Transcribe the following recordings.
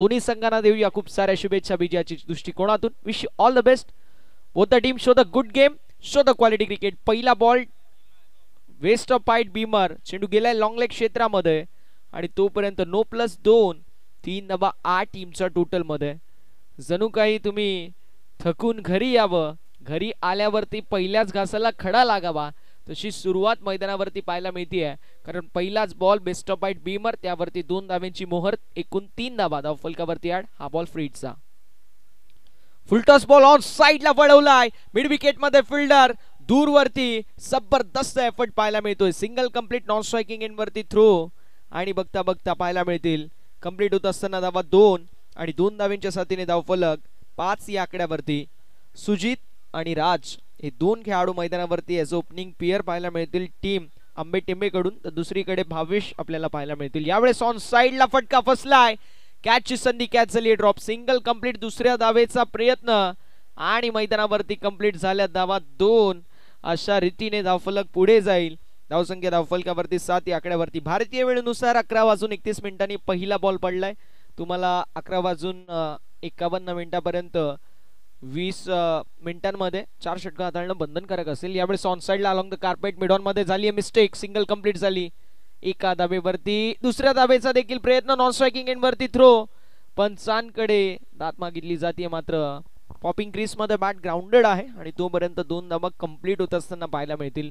दोन्ही संघांना देऊया खूप साऱ्या शुभेच्छा विजयाच्या दृष्टिकोनातून. Wish you all the best. Both the team show the good game, show the quality cricket. पहिला ball waist of height beamer, चेंडू गेलाय लॉंग लेग क्षेत्रामध्ये आणि तोपर्यंत नो प्लस 2, 3/8 टीमचा टोटल मध्ये. जणू काही तुम्ही थकून घरी यावं, घरी आल्यावरती पहिल्याच घासाला खडा लागावा तशी सुरुवात मैदानावरती पाहायला मिळते. कारण पहिलाच ball best of height Beamer, त्यावरती 2 धावांची मोहर, एकूण 3 धावा. धाव फलकावरती ऍड. हा बॉल फ्रीडचा. फुलटॉस बॉल ऑन साइडला वळवलाय. मिड विकेट मध्ये फिल्डर दूरवरती जबरदस्त एफर्ट पाहायला मिळतोय. Single complete non striking end वरती थ्रो आणि बघता बघता पाहायला मिळतील कंप्लीट होत असताना धावा 2 आणि 2 धावांच्या साथीने धाव फलक 5 या आकड्यावरती. सुजित आणि राज हे 2 खेळाडू मैदानावरती एज ओपनिंग पेयर पाहायला मिळतील टीम आंबे टेंबे कडून. तर दुसरीकडे भावेश आपल्याला पाहायला मिळतील. यावेळेस ऑन साइडला फटका फसलाय. कॅचची संधी, कॅच झाली ड्रॉप. सिंगल कंप्लीट, दुसऱ्या धावेचा प्रयत्न आणि मैदानावरती कंप्लीट झाल्या धावा 2. अशा रीतीने धावफलक पुढे जाईल. धावसंख्या धावफलकावरती 7 या आकड्यावरती. भारतीय वेळेनुसार 11:31 पहिला बॉल पडलाय. तुम्हाला 11:51 मिनिटापर्यंत 20 मिनिटांमध्ये 4 षटकं हाताळणं बंधनकारक असेल. यावेळेस ऑन साइडला along the carpet mid on मध्ये झाली मिस्टेक. सिंगल कंप्लीट झाली. एका धावेवरती दुसऱ्या धावेचा देखील प्रयत्न. नॉन स्ट्रायकिंग एंड वरती थ्रो. पंचांकडे दात मागितली जाते, मात्र पॉपिंग क्रीज मध्ये बॅट ग्राउंडेड आहे आणि तोपर्यंत 2 धावा कंप्लीट होत असताना पाहायला मिळतील.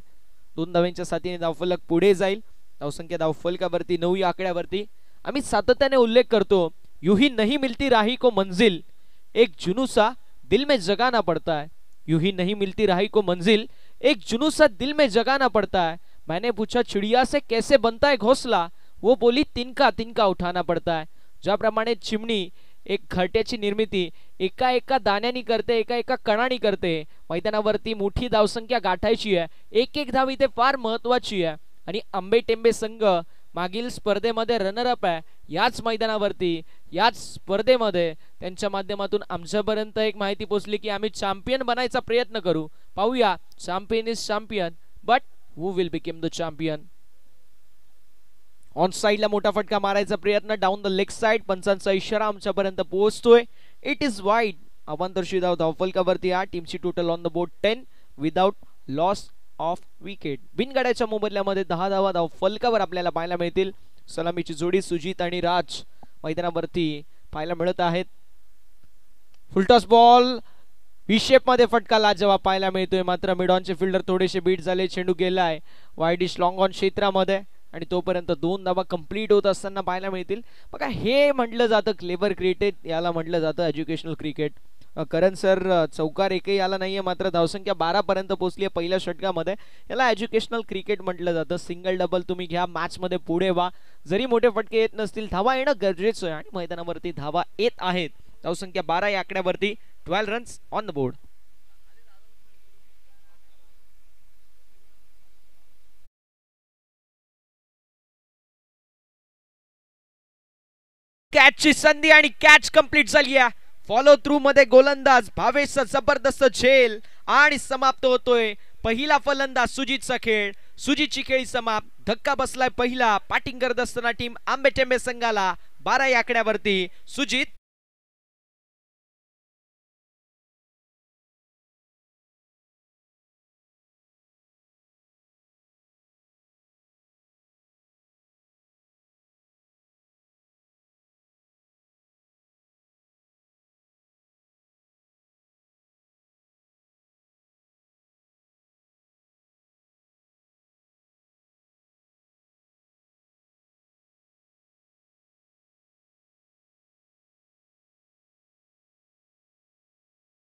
2 धावांच्या साथीने धावफलक पुढे जाईल. धावसंख्या धावफलकावरती 9 या आकड्यावरती. आम्ही सातत्याने उल्लेख करतो, यूही नहीं मिलती राही को मंजिल, एक जुनूसा दिल में जगाना पड़ता है. यूही नहीं मिलती राही को मंजिल, एक जुनूसा दिल में जगाना पड़ता है. मैंने पूछा चिड़िया से कैसे बनता है घोंसला, वो बोली तिनका तिनका उठाना पड़ता है. ज्याप्रमाणे चिमणी एक घरट्याची निर्मिती एका एका दाण्यानी करते, एका एका कणानी करते. मैदानावरती मोठी धावसंख्या गाठायची आहे. एक एक धाव इथे फार महत्वाची आहे आणि आंबे टेंबे संघ मागील स्पर्धेमध्ये रनर अप आहे. याच मैदानावरती याच स्पर्धेमध्ये त्यांच्या माध्यमातून आमच्यापर्यंत एक माहिती पोहोचली की आम्ही चॅम्पियन बनायचा प्रयत्न करू. पाहूया, champion is champion, but who will become the champion. On साइडला मोठा फटका मारायचा प्रयत्न डाऊन द लेग साइड. पंचांचा इशारा आमच्यापर्यंत पोहोचतोय. It is wide. अवांतरशी धाव धावफलकावरती 8. टीमची total on the board 10 without loss of wicket. बिनगाड्याच्या मोबदल्यामध्ये 10 धावा धावफलकावर आपल्याला पाहायला मिळतील. सलामीची जोडी सुजित आणि राज मैदानावरती पाहायला मिळत आहेत. फुलटॉस बॉल व्ही शेप मध्ये फटका लाजवाब पाहायला मिळतोय, मात्र मिडॉनचे फिल्डर थोडेसे बीट झाले. चेंडू गेलाय वाईडिश लॉंग ऑन क्षेत्रामध्ये आणि तोपर्यंत 2 धावा कंप्लीट होत असताना पाहायला मिळतील. बघा, हे म्हटलं जातं क्लेवर क्रिकेट, याला म्हटलं जातं एज्युकेशनल क्रिकेट. करण सर चौकार एकही आला नाहीये, मात्र धावसंख्या 12 पर्यंत पोहोचली आहे पहिल्या षटकामध्ये. याला एज्युकेशनल क्रिकेट म्हटलं जातं. सिंगल डबल तुम्ही घ्या, मॅच मध्ये पुढे व्हा. जरी मोठे फटके येत नसतील, धावा येणं गरजेचं आहे आणि मैदानावरती धावा येत आहेत. धावसंख्या 12 या आकड्यावरती. 12 रन्स ऑन द बोर्ड. कॅचची संधी आणि कॅच कंप्लीट झाली आहे. फॉलो थ्रू मध्ये गोलंदाज भावेशचा जबरदस्त झेल आणि समाप्त होतोय पहिला फलंदाज सुजितचा खेळ. सुजितची खेळी समाप्त. धक्का बसलाय पहिला बॅटिंग करत असताना टीम आंबे टेंबे संघाला. 12 या आकड्यावरती सुजित.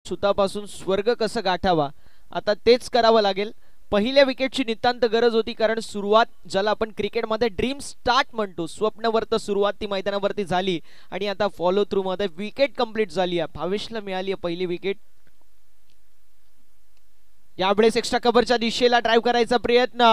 सुतापासून स्वर्ग कसं गाठावा, आता तेच करावं लागेल. पहिल्या विकेटची नितांत गरज होती, कारण सुरुवात ज्याला आपण क्रिकेटमध्ये ड्रीम स्टार्ट म्हणतो, स्वप्नवर्त सुरुवात ती मैदानावरती झाली आणि आता फॉलो थ्रू मध्ये विकेट कंप्लीट झाली आहे. भावेशला मिळाली आहे पहिली विकेट. यावेळेस एक्स्ट्रा कव्हरच्या दिशेला ड्राइव्ह करायचा प्रयत्न.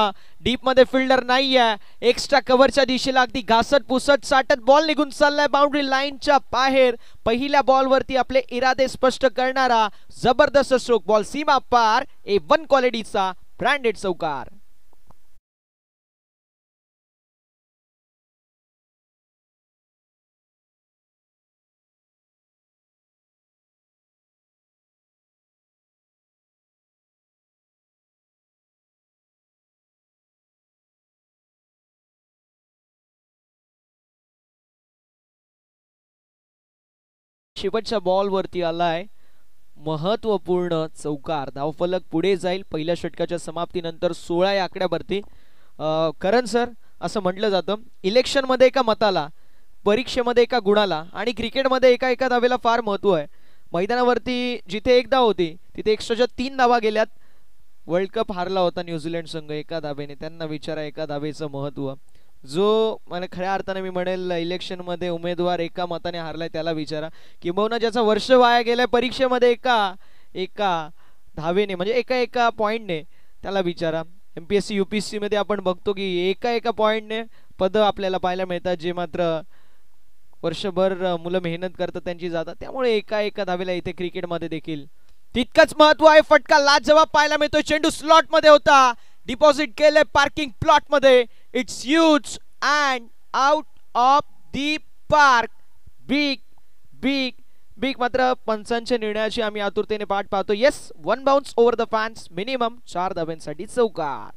डीप मध्ये फिल्डर नाहीये. एक्स्ट्रा कव्हरच्या दिशेला अगदी घासत पुसत साठत बॉल निघून चाललाय बाउंड्री लाईनच्या बाहेर. पहिल्या बॉलवरती आपले इरादे स्पष्ट करणारा जबरदस्त स्ट्रोक. बॉल सीमा पार. A1 क्वालिटीचा ब्रँडेड चौकार. शेवटच्या बॉल वरती आलाय महत्वपूर्ण चौकार. धावफलक पुढे जाईल पहिल्या षटकाच्या समाप्तीनंतर 16 या आकड्यावरती. करण सर, असं म्हटलं जातं इलेक्शन मध्ये एका मताला, परीक्षेमध्ये एका गुणाला आणि क्रिकेटमध्ये एका धावेला फार महत्व आहे. मैदानावरती जिथे एक धाव होती तिथे एक्स्ट्राच्या 3 धावा गेल्यात. वर्ल्ड कप हारला होता न्यूझीलंड संघ एका धावेने. त्यांना विचारा एका धावेचं महत्व. जो मला खऱ्या अर्थाने मी म्हणेल इलेक्शन मध्ये उमेदवार एका मताने हारलाय त्याला विचारा. किंबहुना ज्याचा वर्ष वाया गेलाय परीक्षेमध्ये एका धावेने म्हणजे एका पॉइंटने त्याला विचारा. MPSC UPSC मध्ये आपण बघतो की एका पॉइंटने पद आपल्याला पाहायला मिळतात, जे मात्र वर्षभर मुलं मेहनत करतात त्यांची जातात. त्यामुळे एका धावेला इथे क्रिकेटमध्ये देखील तितकंच महत्व आहे. फटका लाजवाब पाहायला मिळतोय. चेंडू स्लॉट मध्ये होता, डिपॉझिट केले पार्किंग प्लॉट मध्ये. It's huge and out of the park. Big मात्र पंचांच्या निर्णयाची आम्ही आतुरतेने वाट पाहतो. Yes, 1 bounce over the fans, minimum 4 धाब्यांसाठी चौकार.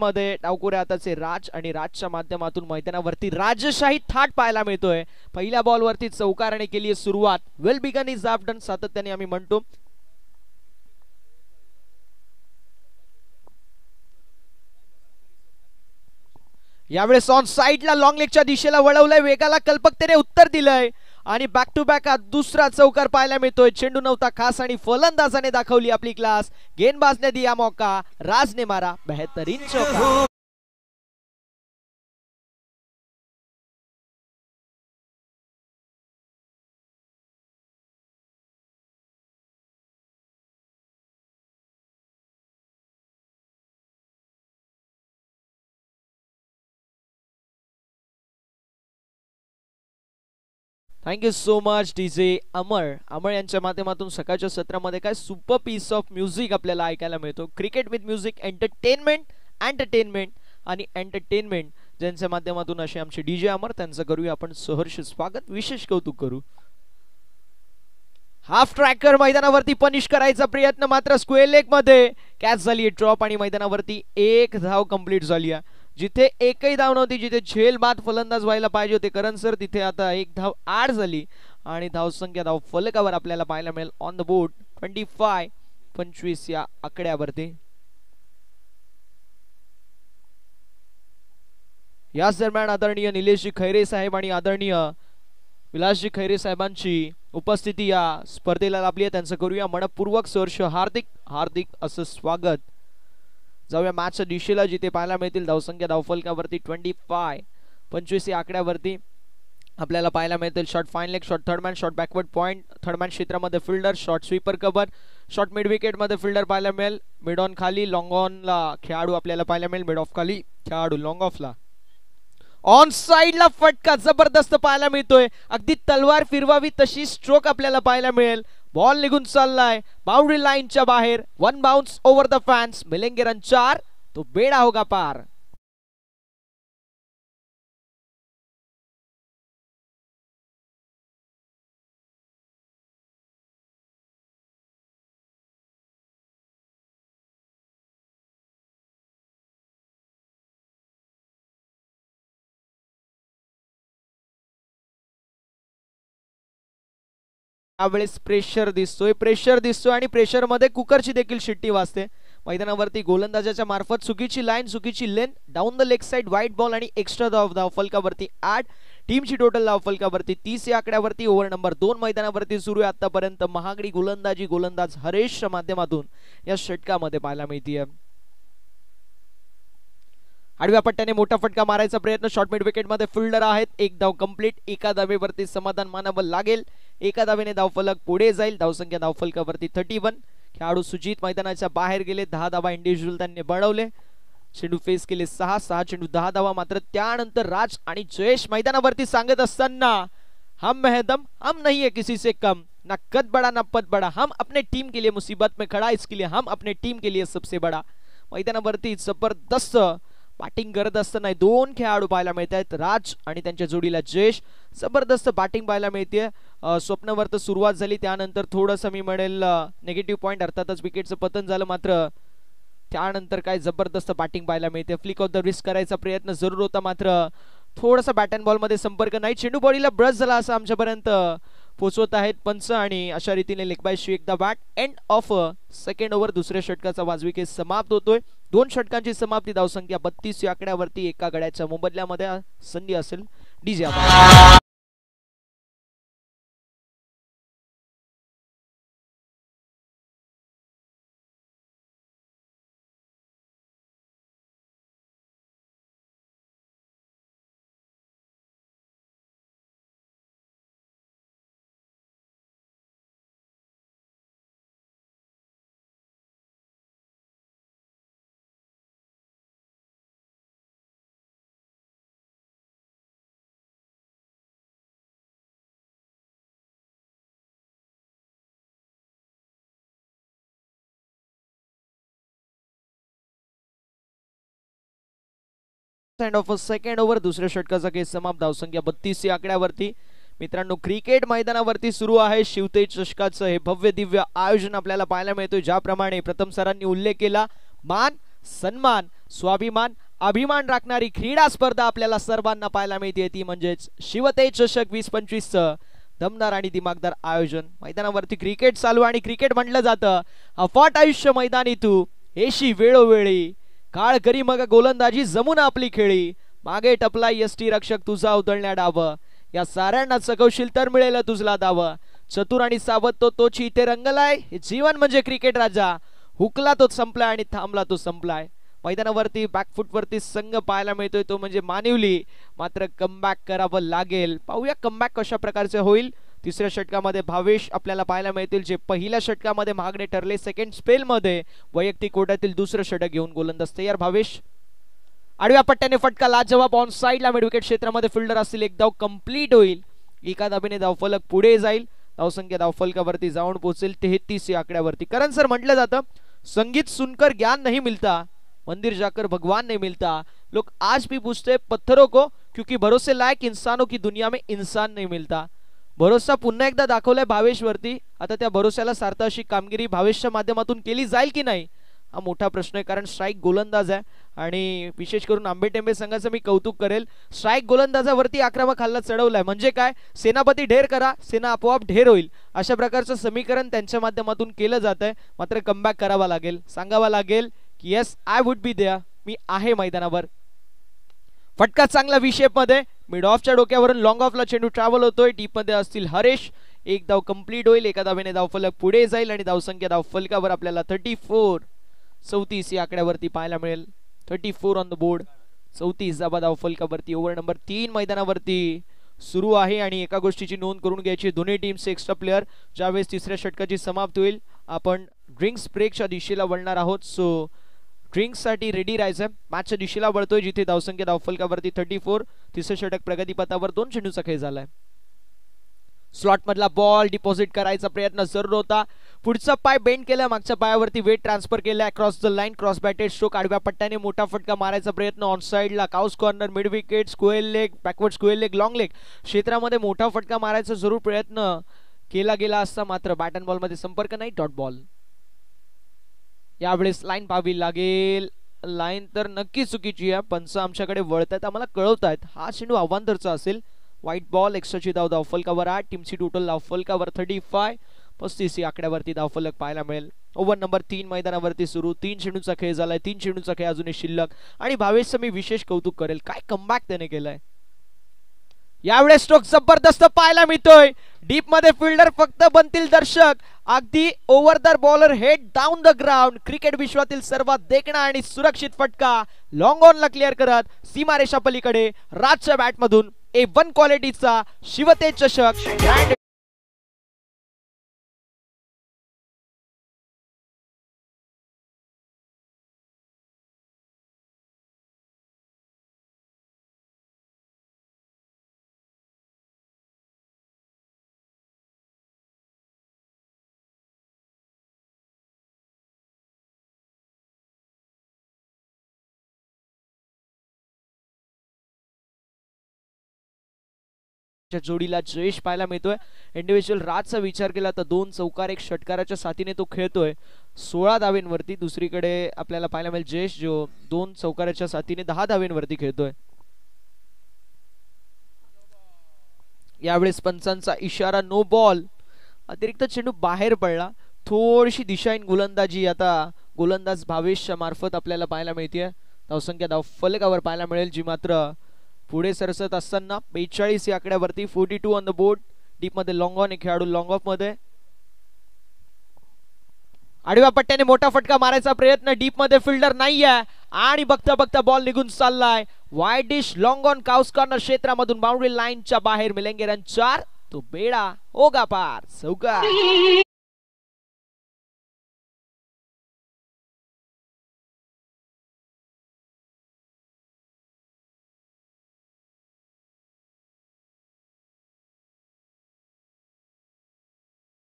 मध्ये डावखुऱ्या हाताचे राज आणि राजच्या माध्यमातून मैदानावरती राजशाही थाट पाहायला मिळतोय. पहिल्या बॉल वरती चौकाराने केली आहे सुरुवात. वेल बिगन इज आफ्टर सातत्याने आम्ही म्हणतो. यावेळेस ऑन साइडला लॉंग लेगच्या दिशेला वळवलंय, वेगाला कल्पकतेने उत्तर दिलंय आणि बॅक टू बॅक हा दुसरा चौकार पाहायला मिळतोय. चेंडू नव्हता खास आणि फलंदाजाने दाखवली आपली क्लास. गेंदबाजने दिया मौका, राजने मारा बेहतरीन चौका. थँक्यू सो मच डीजे अमर यांच्या माध्यमातून सकाळच्या सत्रामध्ये काय सुपर पीस ऑफ म्युझिक आपल्याला ऐकायला मिळतो. क्रिकेट विथ म्युझिक, एंटरटेनमेंट आणि एंटरटेनमेंट ज्यांच्या माध्यमातून असे आमचे डीजे अमर, त्यांचं करूया आपण सहर्ष स्वागत, विशेष कौतुक करू. हाफ ट्रॅकर मैदानावरती पनिश करायचा प्रयत्न, मात्र स्क्वेअर लेग मध्ये कॅच झाली ड्रॉप आणि मैदानावरती 1 धाव कंप्लीट झाली आहे. जिथे एकही धाव नव्हती, जिथे झेल बाद फलंदाज व्हायला पाहिजे होते करण सर, तिथे आता 1 धाव आड झाली आणि धावसंख्या धाव फलकावर आपल्याला पाहायला मिळेल ऑन द बोर्ड 25 या आकड्यावरती. याच दरम्यान आदरणीय निलेशजी खैरे साहेब आणि आदरणीय विलासजी खैरे साहेबांची उपस्थिती या स्पर्धेला लाभली आहे. त्यांचं करूया मनपूर्वक सहर्ष हार्दिक असं स्वागत. जाऊया मॅचच्या दिशेला, जिथे पाहायला मिळतील धावसंख्या धावफलकावरती 25 या आकड्यावरती आपल्याला पाहायला मिळतील shot fine leg, shot third man, shot backward point, third man क्षेत्रामध्ये fielder, shot sweeper cover, shot mid wicket मध्ये फिल्डर पाहायला मिळेल, मिड ऑन खाली, लॉंग ऑन ला खेळाडू आपल्याला पाहायला मिळेल, मिड ऑफ खाली खेळाडू, लॉंग ऑफ ला. ऑन साइड ला फटका जबरदस्त पाहायला मिळतोय. अगदी तलवार फिरवावी तशी स्ट्रोक आपल्याला पाहायला मिळेल. बॉल निघून चाललाय बाउंड्री लाईनच्या बाहेर. 1 बाउन्स ओव्हर द फॅन्स, मिलेंगे रन 4, तो बेडा होगा पार. यावेळेस प्रेशर दिसतोय आणि प्रेशर मध्ये कुकरची देखील शिट्टी वाजते. मैदानावरती गोलंदाजाच्या मार्फत चुकीची लाईन, चुकीची length, down the leg side, वाईट बॉल आणि एक्स्ट्रा धावफलकावरती 8. टीमची टोटल धावफलकावरती 30 या आकड्यावरती. ओव्हर नंबर 2 मैदानावरती सुरू आहे. आतापर्यंत महागडी गोलंदाज हरेशच्या माध्यमातून या षटकामध्ये पाहायला मिळते. आडव्या पट्ट्याने मोठा फटका मारायचा प्रयत्न, शॉर्ट मिड विकेट मध्ये फिल्डर आहेत. 1 धाव कंप्लीट. एका धावेवरती समाधान मानावं लागेल. एका धावेने धावफलक पुढे जाईल. धावसंख्या धावफलकावरती 31. खेळाडू सुजित मैदानाच्या बाहेर गेले. 10 धावा इंडिव्हिज्युअल त्यांनी बनवले. चेंडू फेस केले 6 चेंडू 10 धावा. मात्र त्यानंतर राज आणि जयेश मैदानावरती सांगत असताना हम है दम, हम नहीं है किसी से कम, ना कद बड़ा ना पद बड़ा, हम अपने टीम के लिए मुसीबत में खड़ा, इसके लिए हम अपने टीम के लिए सबसे बड़ा. मैदानावरती जबरदस्त बॅटिंग करत असताना 2 खेळाडू पाहायला मिळत आहेत. राज आणि त्यांच्या जोडीला जयेश. जबरदस्त बॅटिंग पाहायला मिळते. स्वप्नवर तर सुरुवात झाली, त्यानंतर थोडंसं मी म्हणेल नेगेटिव्ह पॉइंट, अर्थातच विकेटचं पतन झालं. मात्र त्यानंतर काय जबरदस्त बॅटिंग पाहायला मिळते. फ्लिक ऑफ द रिस्क करायचा प्रयत्न जरूर होता, मात्र थोडासा बॅट अँड बॉल मध्ये संपर्क नाही, चेंडू बॉडीला ब्रश झाला असं आमच्यापर्यंत पोहोचवत आहेत पंच आणि अशा रीतीने लेग बाय शी एकदा bat. End of second over, दुसऱ्या षटकाचा वाजवी खेळ समाप्त होतोय. 2 षटकांची समाप्ती, धावसंख्या 32 या आकड्यावरती. एका गड्याच्या मोबदल्यामध्ये संधी असेल DJ. End of second over, दुसऱ्या षटकाचा खेळ समाप्त, धावसंख्या 32 या आकड्यावरती. मित्रांनो, क्रिकेट मैदानावरती सुरू आहे शिवतेज चषकाचं हे भव्य दिव्य आयोजन आपल्याला पाहायला मिळतोय. ज्याप्रमाणे प्रथम सरांनी उल्लेख केला, मान सन्मान स्वाभिमान अभिमान राखणारी क्रीडा स्पर्धा आपल्याला सर्वांना पाहायला मिळते, ती म्हणजेच शिवतेज चषक 2025चं दमदार आणि दिमागदार आयोजन. मैदानावरती क्रिकेट चालू आणि क्रिकेट म्हटलं जातं अफाट आयुष्य मैदानी तू एशी वेळोवेळी, काळ करी मग गोलंदाजी जमून आपली खेळी, मागे टपला यष्टी रक्षक तुझा उधळण्या डाव, या साऱ्यांना चकवशील तर मिळेल तुझला दाव, चतुर आणि सावध तो तोची इथे रंगलाय, हे जीवन म्हणजे क्रिकेट राजा, हुकला तो संपलाय आणि थांबला तो संपलाय. मैदानावरती बॅकफुट वरती संघ पाहायला मिळतोय तो म्हणजे मानिवली, मात्र कमबॅक करावं लागेल. पाहूया कमबॅक कशा प्रकारचे होईल. तिसऱ्या षटकामध्ये भावेश आपल्याला पाहायला मिळतील, जे पहिल्या षटकामध्ये महागडे ठरले. सेकंड स्पेल मध्ये वैयक्तिक कोट्यातील दुसरं षटक घेऊन गोलंदाज तयार भावेश. आडव्या पट्ट्याने फटका लाजवाब ऑन साइडला मिड विकेट क्षेत्रामध्ये फिल्डर असतील. एक धाव कंप्लीट होईल, एका धाबेने धावफलक पुढे जाईल. धावसंख्या धावफलकावरती जाऊन पोहोचेल 33 या आकड्यावरती. कारण सर म्हटलं जातं संगीत सुनकर ज्ञान नहीं मिलता, मंदिर जाकर भगवान नहीं मिलता, लोग आज भी पूछते पत्थरों को क्योंकि भरोसे लायक इंसानों की दुनिया में इंसान नहीं मिलता. भरोसा पुन्हा एकदा दाखवलाय भावेशवरती. आता त्या भरोश्याला सार्थ अशी कामगिरी भावेशच्या माध्यमातून केली जाईल की नाही, हा मोठा प्रश्न आहे. कारण स्ट्राईक गोलंदाज आहे आणि विशेष करून आंबेटेंबे संघाचं मी कौतुक करेल. स्ट्राईक गोलंदाजावरती आक्रमक हल्ला चढवलाय, म्हणजे काय, सेनापती ढेर करा सेना आपोआप ढेर होईल, अशा प्रकारचं समीकरण त्यांच्या माध्यमातून केलं जात आहे. मात्र कमबॅक करावा लागेल, सांगावा लागेल की yes I would be there, मी आहे मैदानावर. फटका चांगला विशेप मध्ये, मिड ऑफच्या डोक्यावरून लॉंग ऑफला चेंडू ट्रॅव्हल होतोय. डीप मध्ये असतील हरेश. एक धाव कंप्लीट होईल, एका धावेने धावफलक पुढे जाईल आणि धावसंख्या धावफलकावर आपल्याला 34 या आकड्यावरती पाहायला मिळेल. 34 ऑन द बोर्ड, 34 धावा धावफलकावरती. ओव्हर नंबर 3 मैदानावरती सुरू आहे आणि एका गोष्टीची नोंद करून घ्यायची, दोन्ही टीमचे एक्स्ट्रा प्लेयर ज्यावेळेस तिसऱ्या षटकाची समाप्त होईल आपण ड्रिंक्स ब्रेकच्या दिशेला वळणार आहोत. सो ड्रिंक्स साठी रेडी राहायचं. मॅचच्या दिशेला वळतोय जिथे धावसंख्या धावफलकावरती 34. तिसरं षटक प्रगतीपथावर 2 चेंडूचा खेळ झालाय. स्लॉट मधला बॉल डिपॉझिट करायचा प्रयत्न जरूर होता. पुढचा पाय बेंड केला, मागच्या पायावरती वेट ट्रान्सफर केला. Cross the line, cross batted stroke, आडव्या पट्ट्याने मोठा फटका मारायचा प्रयत्न ऑन साइडला. Cows corner, mid wicket, square leg, backward square leg, long leg क्षेत्रामध्ये मोठा फटका मारायचा जरूर प्रयत्न केला गेला असता, मात्र बॅट अँड बॉल मध्ये संपर्क नाही. Dot ball. यावेळेस लाईन पाहावी लागेल. लाईन तर नक्की चुकीची आहे. पंच आमच्याकडे वळतायत, आम्हाला कळवतायत हा चेंडू आव्हानदरचा असेल. व्हाईट बॉल, एक्स्ट्राची धाव धावफलकावर 8. टीमची टोटल धावफलकावर 35. 35 या आकड्यावरती धावफलक पाहायला मिळेल. ओव्हर नंबर 3 मैदानावरती सुरू. 3 चेंडूचा खेळ झालाय. 3 चेंडूचा खेळ अजूनही शिल्लक आणि भावेशचं मी विशेष कौतुक करेल, काय कमबॅक त्याने केलाय. यावेळेस स्ट्रोक जबरदस्त पाहायला मिळतोय. डीप मध्ये फिल्डर फक्त बनतील दर्शक. अगदी over the bowler head down the ground. Cricket विश्वातील सर्वात देखणा आणि सुरक्षित फटका लॉंग ऑन ला क्लिअर करत सीमारेषा पलीकडे राजच्या बॅट मधून A1 क्वालिटीचा शिवतेज चषक ग्रँड जोडीला जयेश पाहायला मिळतोय. इंडिव्हिज्युअल राजचा विचार केला तर 2 चौकार 1 षटकाराच्या साथीने तो खेळतोय 16 धावेंवरती. दुसरीकडे आपल्याला पाहायला मिळेल जयेश जो 2 चौकाराच्या साथीने 10 धावेंवरती खेळतोय. यावेळेस पंचांचा इशारा नो बॉल. अतिरिक्त चेंडू बाहेर पडला. थोडीशी दिशाहीन गोलंदाजी आता गोलंदाज भावेशच्या मार्फत आपल्याला पाहायला मिळते. धावसंख्या धावफलकावर पाहायला मिळेल जी मात्र पुढे सरसत असताना 42 या आकड्यावरती. 42 ऑन द बोर्ड. डीप मध्ये लॉंग ऑन, एक खेळाडू लॉंग ऑफ मध्ये. आडव्या पट्ट्याने मोठा फटका मारायचा प्रयत्न. डीप मध्ये फिल्डर नाहीये आणि बघता बघता बॉल निघून चाललाय. Wide dish long on cows corner क्षेत्रामधून बाउंड्री लाईनच्या बाहेर. मिलेंगे रन 4. तो बेडा होगा पार. चौकार.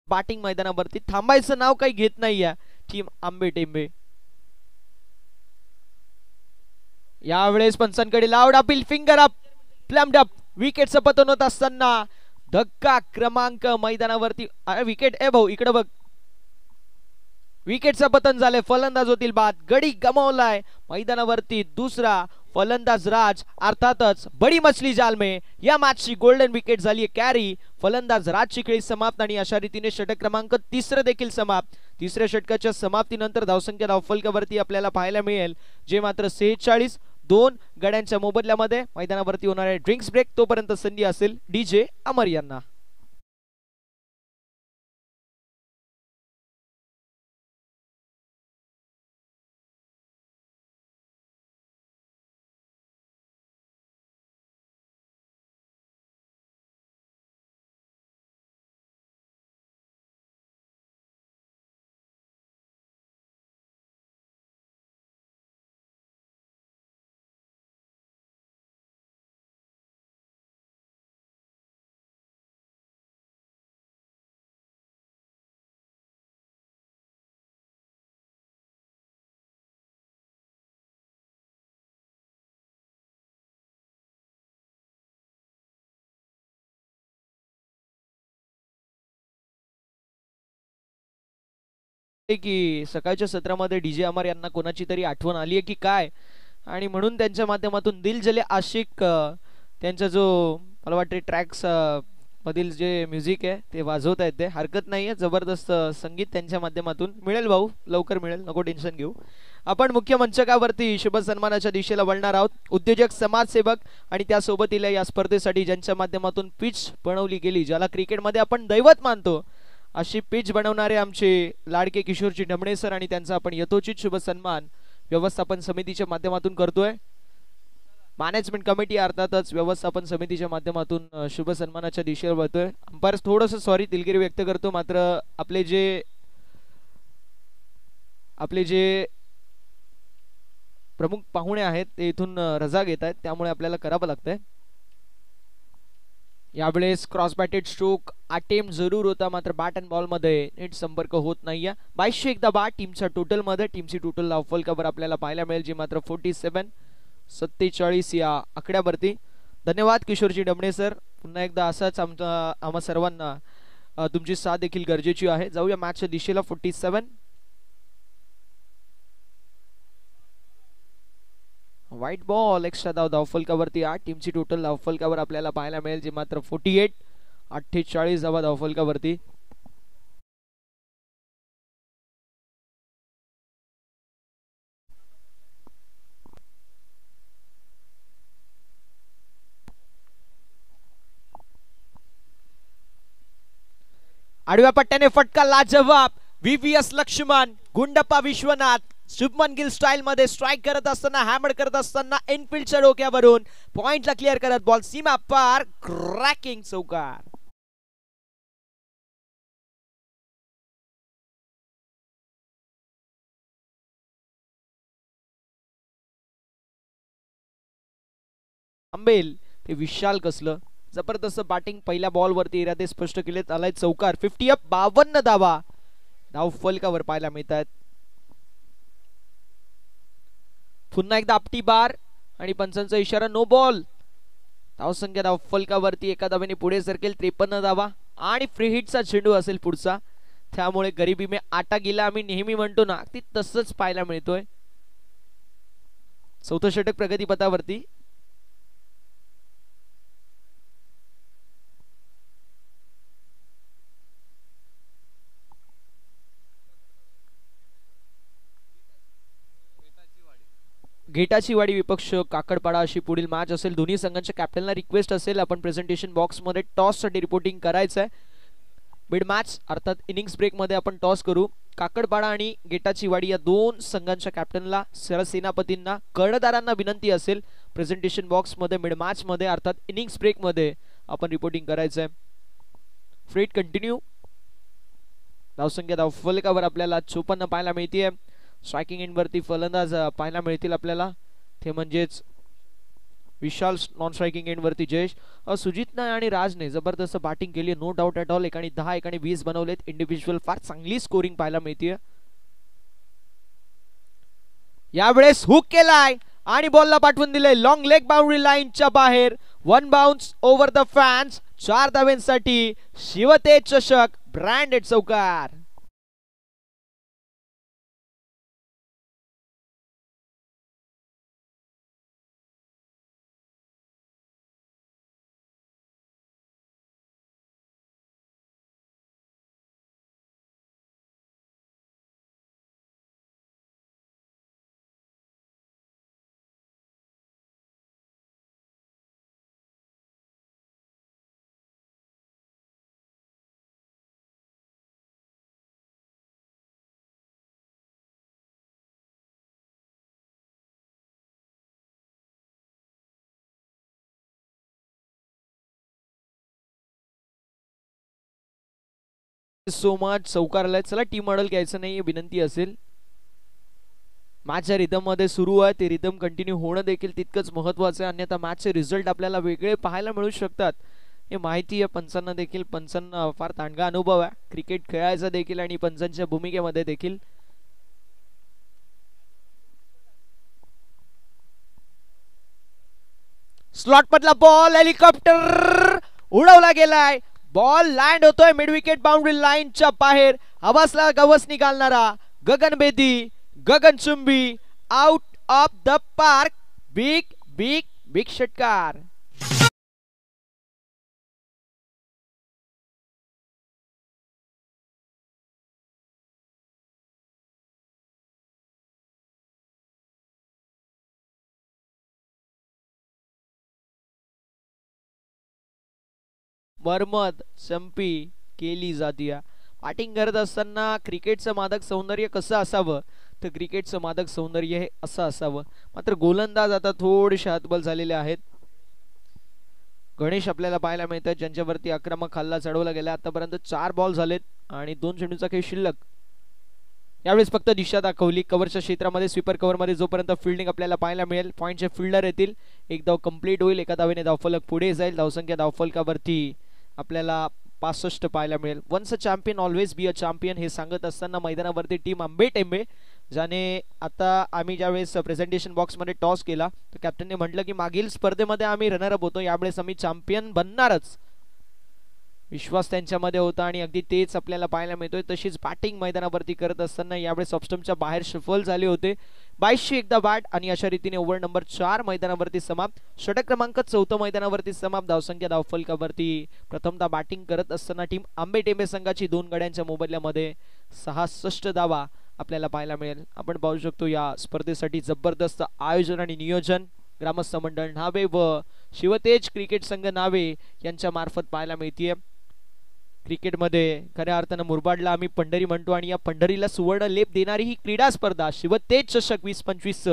बॅटिंग मैदानावरती थांबायचं नाव काही घेत नाहीये टीम आंबे टेंबे. यावेळेस पंचांकडे loud appeal. Finger up, plumbed up. विकेटचं पतन होत असताना धक्का क्रमांक मैदानावरती. विकेट ए भाऊ इकडे बघ. विकेटचं पतन झालंय. फलंदाज होतील बाद. गडी गमावलाय मैदानावरती दुसरा फलंदाज राज. अर्थातच बडी मछली जाल में या मॅचची गोल्डन विकेट झाली कॅरी. फलंदाज राजची खेळी समाप्त आणि अशा रीतीने षटक क्रमांक 3 देखील समाप्त. तिसऱ्या षटकाच्या समाप्तीनंतर धावसंख्या धावफलकावरती आपल्याला पाहायला मिळेल जे मात्र 46. 2 गड्यांच्या मोबदल्यामध्ये मैदानावरती होणारे ड्रिंक्स ब्रेक. तोपर्यंत संधी असेल डीजे अमर यांना. की सकाळच्या सत्रामध्ये डीजे अमर यांना कोणाची तरी आठवण आली आहे की काय आणि म्हणून त्यांच्या माध्यमातून दिल जले आशिक त्यांचा जो मला वाटते ट्रॅक्स मधील जे म्युझिक आहे ते वाजवता येते. हरकत नाहीये. जबरदस्त संगीत त्यांच्या माध्यमातून मिळेल भाऊ. लवकर मिळेल. नको टेन्शन घेऊ. आपण मुख्य मंचकावरती शुभ सन्मानाच्या दिशेला वळणार आहोत. उद्योजक, समाजसेवक आणि त्यासोबतीला या स्पर्धेसाठी ज्यांच्या माध्यमातून पिच बनवली गेली, ज्याला क्रिकेटमध्ये आपण दैवत मानतो, अशी पिच बनवणारे आमचे लाडके किशोरजी ढमणे सर आणि त्यांचा आपण यथोचित शुभ सन्मान व्यवस्थापन समितीच्या माध्यमातून करतोय. मॅनेजमेंट कमिटी अर्थातच व्यवस्थापन समितीच्या माध्यमातून शुभ सन्मानाच्या दिशेला वळतोय. अंपायर थोडंसं सॉरी दिलगिरी व्यक्त करतो. मात्र आपले जे प्रमुख पाहुणे आहेत ते इथून रजा घेत आहेत, त्यामुळे आपल्याला करावं लागतंय. यावेळेस क्रॉस बॅटेड स्ट्रोक अटेम्प्ट जरूर होता, मात्र बॅट अँड बॉल मध्ये नीट संपर्क होत नाहीये. 2200 एकदा बाद टीमच्या टोटल मध्ये. टीमची टोटल धावफलकावर आपल्याला पाहायला मिळेल जी मात्र 47 या आकड्यावरती. धन्यवाद किशोरजी डमणे सर. पुन्हा एकदा असाच आम्हा सर्वांना तुमची साथ देखील गरजेची आहे. जाऊया मॅचच्या दिशेला. 47 व्हाईट बॉल. एक्स्ट्रा धावफलकावरती 8. टीमची टोटल धावफलकावर आपल्याला पाहायला मिळेल जी मात्र 48 धावा धावफलकावरती. आडव्या पट्ट्याने फटका लाजवाब. व्हीव्हीएस लक्ष्मण, गुंडप्पा विश्वनाथ, शुभमन गिल स्टाईल मध्ये स्ट्राइक करत असताना, हॅमर करत असताना इनफिल्डच्या डोक्यावरून पॉइंटला क्लिअर करत बॉल सीमा पार. क्रॅकिंग चौकार. आंबेल ते विशाल कसलं जबरदस्त बॅटिंग पहिल्या बॉल वरती इरादे स्पष्ट केलेत. आलाय चौकार. 50 अप. 52 धावा धावफलकावर पाहायला मिळतात. पुन्हा एकदा आपटी बार आणि पंचांचा इशारा नो बॉल. धावसंख्या धावफलकावरती एका धावेने पुढे सरकेल. 53 धावा आणि फ्री हिटचा चेंडू असेल पुढचा, त्यामुळे गरिबी में आटा गेला आम्ही नेहमी म्हणतो ना, ती तसंच पाहायला मिळतोय. चौथं षटक प्रगतीपथावरती. गेटाची वाडी विपक्ष काकडपाडा अशी पुढील मॅच असेल. दोन्ही संघांच्या कॅप्टनला रिक्वेस्ट असेल आपण प्रेझेंटेशन बॉक्स मध्ये टॉस साठी रिपोर्टिंग करायचं आहे. मिड मॅच अर्थात इनिंग्स ब्रेक मध्ये आपण टॉस करू. काकडपाडा आणि गेटाची वाडी या दोन संघांच्या कॅप्टनला सरसेनापतींना कर्णधारांना विनंती असेल प्रेझेंटेशन बॉक्स मध्ये मिड मॅच मध्ये अर्थात इनिंग्स ब्रेक मध्ये आपण रिपोर्टिंग करायचं आहे. Freight continue. धावसंख्या धावफलकावर आपल्याला 54 पाहायला मिळते. स्ट्रायकिंग एंड वरती फलंदाज पाहायला मिळतील आपल्याला, ते म्हणजेच विशाल. नॉन स्ट्रायकिंग एंड वरती जयेश. सुजितने आणि राजने जबरदस्त बॅटिंग केली, नो डाऊट ॲट ऑल. एकाने 10 एकाने 20 बनवलेत. इंडिव्हिज्युअल फार चांगली स्कोरिंग पाहायला मिळते. यावेळेस हुक केलाय आणि बॉलला पाठवून दिले लॉंग लेग बाउंड्री लाईनच्या बाहेर. 1 बाउन्स ओव्हर द फॅन्स. 4 धावांसाठी शिवतेज चषक ब्रँडेड चौकार. So much. चौकार आलाय. चला टीम मॉडेल घ्यायचं नाही विनंती असेल. मॅचच्या रिदम मध्ये सुरू आहे, ते रिदम कंटिन्यू होणं देखील तितकंच महत्वाचं आहे. अन्यथा मॅचचे रिझल्ट आपल्याला वेगळे पाहायला मिळू शकतात. हे माहिती आहे पंचांना देखील. पंचांना फार तांडगा अनुभव आहे क्रिकेट खेळायचा देखील आणि पंचांच्या भूमिकेमध्ये देखील. स्लॉट मधला बॉल हेलिकॉप्टर उडवला गेलाय. बॉल लँड होतोय मिड विकेट बाउंड्री लाईनच्या बाहेर. हवासला गवस निघालणारा गगनभेदी गगनचुंबी out of the park. Big big big षटकार. मरमत संपी केली जातीया. बॅटिंग करत असताना क्रिकेटचं मादक सौंदर्य कसं असावं, तर क्रिकेटचं मादक सौंदर्य हे असं असावं. मात्र गोलंदाज आता थोडेसे हातबल झालेले आहेत. गणेश आपल्याला पाहायला मिळतात ज्यांच्यावरती आक्रमक हल्ला चढवला गेला. आतापर्यंत 4 बॉल झालेत आणि 2 चेंडूचा खेळ शिल्लक. यावेळेस फक्त दिशा दाखवली कव्हरच्या क्षेत्रामध्ये. स्वीपर कव्हरमध्ये जोपर्यंत फिल्डिंग आपल्याला पाहायला मिळेल पॉईंटचे फिल्डर येतील. एक धाव कंप्लीट होईल, एका धावेने धावफलक पुढे जाईल. धावसंख्या धावफलकावरती आपल्याला 65 पाहायला मिळेल. Once a champion always be a champion हे सांगत असताना मैदानावरती टीम आंबेटेंबे, ज्याने आता आम्ही ज्यावेळेस प्रेझेंटेशन बॉक्समध्ये टॉस केला तर कॅप्टनने म्हटलं की मागील स्पर्धेमध्ये आम्ही रनरअप होतो, यावेळेस आम्ही चॅम्पियन बनणारच. विश्वास त्यांच्यामध्ये होता आणि अगदी तेच आपल्याला पाहायला मिळतोय. तशीच बॅटिंग मैदानावरती करत असताना यावेळेस ऑफस्टम्पच्या बाहेर सफल झाले होते. 22शी एकदा बॅट आणि अशा रीतीने ओव्हर नंबर 4 मैदानावरती समाप्त. षटक क्रमांक 4 मैदानावरती समाप्त. धावसंख्या धावफलकावरती प्रथमतः बॅटिंग करत असताना टीम आंबेटेंबे संघाची 2 गड्यांच्या मोबदल्यामध्ये 66 धावा आपल्याला पाहायला मिळेल. आपण पाहू शकतो या स्पर्धेसाठी जबरदस्त आयोजन आणि नियोजन ग्रामस्थ मंडळ नावे व शिवतेज क्रिकेट संघ नावे यांच्या मार्फत पाहायला मिळते. क्रिकेटमध्ये खऱ्या अर्थानं मुरबाडला आम्ही पंढरी म्हणतो आणि या पंढरीला सुवर्ण लेप देणारी ही क्रीडा स्पर्धा शिवतेज चषक 2025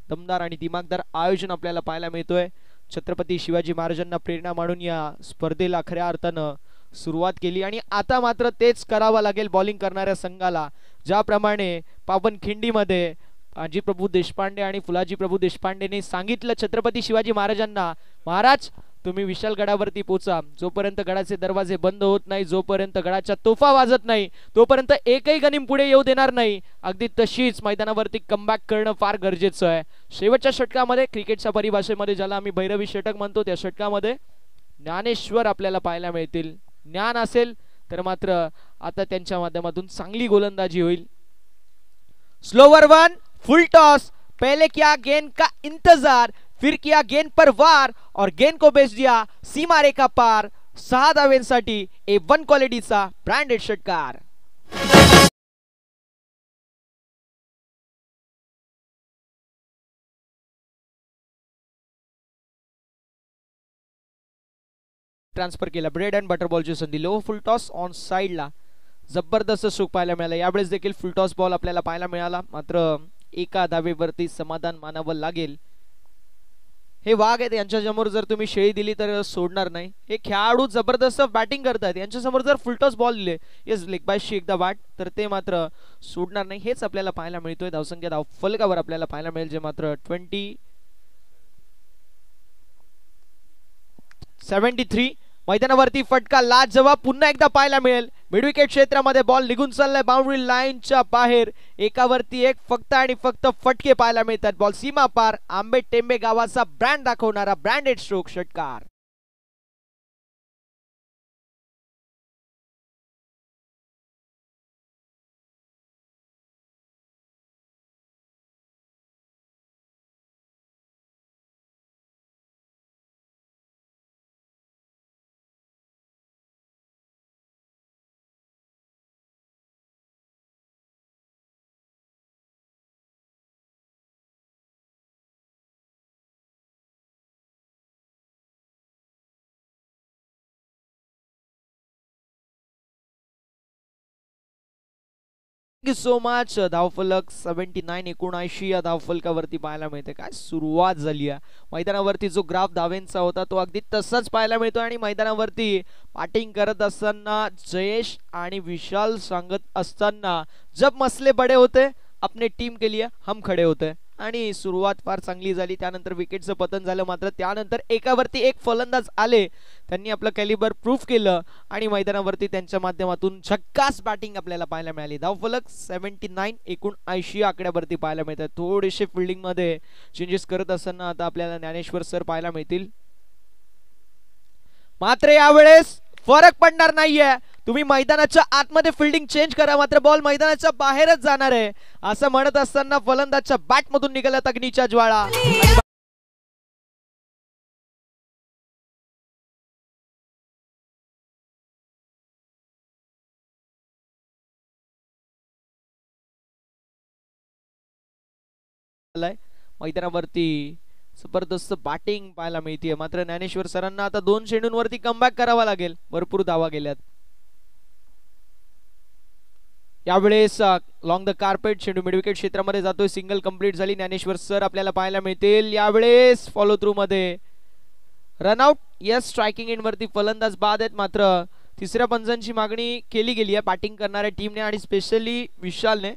दमदार आणि दिमागदार आयोजन आपल्याला पाहायला मिळतोय. छत्रपती शिवाजी महाराजांना प्रेरणा मानून या स्पर्धेला खऱ्या अर्थानं सुरुवात केली आणि आता मात्र तेच करावं लागेल बॉलिंग करणाऱ्या संघाला. ज्याप्रमाणे पावनखिंडीमध्ये आजीप्रभू देशपांडे आणि फुलाजी प्रभू देशपांडेने सांगितलं छत्रपती शिवाजी महाराजांना, महाराज तुम्ही विशाल गडावरती पोचा, जोपर्यंत गडाचे दरवाजे बंद होत नाही, जोपर्यंत गडाच्या तोफा वाजत नाही, तोपर्यंत एकही गनिम पुढे येऊ देणार नाही. अगदी तशीच मैदानावरती कमबॅक करणं फार गरजेचं आहे. शेवटच्या षटकामध्ये क्रिकेटच्या परिभाषेमध्ये ज्याला आम्ही भैरवी षटक म्हणतो त्या षटकामध्ये ज्ञानेश्वर आपल्याला पाहायला मिळतील. ज्ञान असेल तर मात्र आता त्यांच्या माध्यमातून चांगली गोलंदाजी होईल. स्लोवर 1 फुल टॉस. पहले किया गेंद का इंतजार, फिर किया गेंद पर वार और गेंद को भेज दिया सीमा रेखा पार. 6 धावेंसाठी A1 क्वालिटीचा ब्रँडेड षटकार. ट्रान्सफर केला. ब्रेड अँड बटर बॉलची संधी. लो फुल टॉस ऑन साईडला जबरदस्त स्ट्रोक पाहायला मिळाला. यावेळेस देखील फुल टॉस बॉल आपल्याला पाहायला मिळाला, मात्र एका धावेवरती समाधान मानावं लागेल. हे वाघ आहेत, यांच्यासमोर जर तुम्ही शेळी दिली तर सोडणार नाही. हे खेळाडू जबरदस्त बॅटिंग करतात, यांच्यासमोर जर फुलटॉस बॉल दिले येस लेग बायशी एकदा वाट तर ते मात्र सोडणार नाही. हेच आपल्याला पाहायला मिळतोय. धावसंख्या धाव फलकावर आपल्याला पाहायला मिळेल, जे मात्र 73. मैदानावरती फटका लाजवाब पुन्हा एकदा पाहायला मिळेल. मिडविकेट क्षेत्रामध्ये बॉल निघून चाललाय बाउंड्री लाईनच्या बाहेर. एकावरती एक फक्त आणि फक्त फटके पाहायला मिळतात. बॉल सीमा पार. आंबे टेंबे गावाचा ब्रँड दाखवणारा ब्रँडेड स्ट्रोक षटकार. Thank you so much. धावफलक 79 79 या धावफलकावरती पाहायला मिळते. काय सुरुवात झाली आहे. मैदानावरती जो ग्राफ धावेंचा होता तो अगदी तसाच पाहायला मिळतो. आणि मैदानावरती बॅटिंग करत असताना जयेश आणि विशाल सांगत असताना जब मसले बडे होते अपने टीम के लिए हम खडे होते. आणि सुरुवात फार चांगली झाली. त्यानंतर विकेटचं पतन झालं, मात्र त्यानंतर एकावरती एक फलंदाज आले, त्यांनी आपलं कॅलिबर प्रूफ केलं आणि मैदानावरती त्यांच्या माध्यमातून झक्कास बॅटिंग आपल्याला पाहायला मिळाली. धावफलक 79 79 आकड्यावरती पाहायला मिळतात. थोडेसे फिल्डिंग मध्ये चेंजेस करत असताना आता आपल्याला ज्ञानेश्वर सर पाहायला मिळतील, मात्र यावेळेस फरक पडणार नाहीये. तुम्ही मैदानाच्या आतमध्ये फिल्डिंग चेंज करा, मात्र बॉल मैदानाच्या बाहेरच जाणार आहे. असं म्हणत असताना फलंदाजच्या बॅट मधून निघाल्यात अग्नीच्या ज्वाळा. मैदानावरती जबरदस्त बॅटिंग पाहायला मिळते, मात्र ज्ञानेश्वर सरांना आता 2 चेंडूंवरती कमबॅक करावा लागेल. भरपूर धावा गेल्यात. यावेळेस लॉंग द कार्पेट चेंडू मिडविकेट क्षेत्रामध्ये जातोय. सिंगल कंप्लीट झाली. ज्ञानेश्वर सर आपल्याला पाहायला मिळतील. यावेळेस फॉलो थ्रू मध्ये रनआउट. यस, स्ट्रायकिंग एंड वरती फलंदाज बाद आहेत, मात्र तिसऱ्या पंचांची मागणी केली गेली आहे बॅटिंग करणाऱ्या टीमने आणि स्पेशली विशालने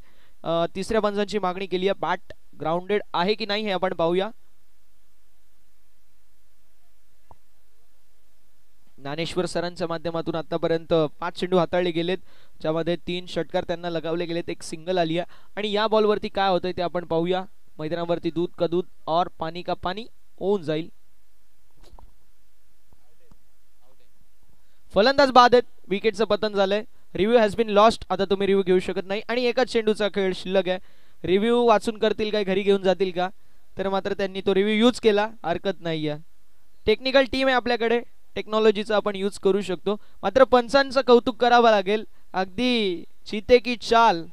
तिसऱ्या पंचांची मागणी केली आहे. बॅट ग्राउंडेड आहे की नाही हे आपण पाहूया. ज्ञानेश्वर सरांच्या माध्यमातून आतापर्यंत 5 चेंडू हाताळले गेलेत, ज्यामध्ये 3 षटकार त्यांना लगावले गेलेत, एक सिंगल आली आहे. आणि या बॉलवरती काय होतंय ते आपण पाहूया. मैदानावरती दूध का दूध और पाणी का पाणी होऊन जाईल. फलंदाज बाद आहेत. विकेटचं पतन झालंय. Review has been lost. आता तुम्ही रिव्ह्यू घेऊ शकत नाही आणि एकाच चेंडूचा खेळ शिल्लक आहे. रिव्ह्यू वाचून करतील काय, घरी घेऊन जातील का, तर मात्र त्यांनी तो रिव्ह्यू यूज केला, हरकत नाही आहे. टेक्निकल टीम आहे आपल्याकडे, टेक्नॉलॉजीचा आपण यूज करू शकतो. मात्र पंचांचं कौतुक करावं लागेल. अगदी चीते की चाल,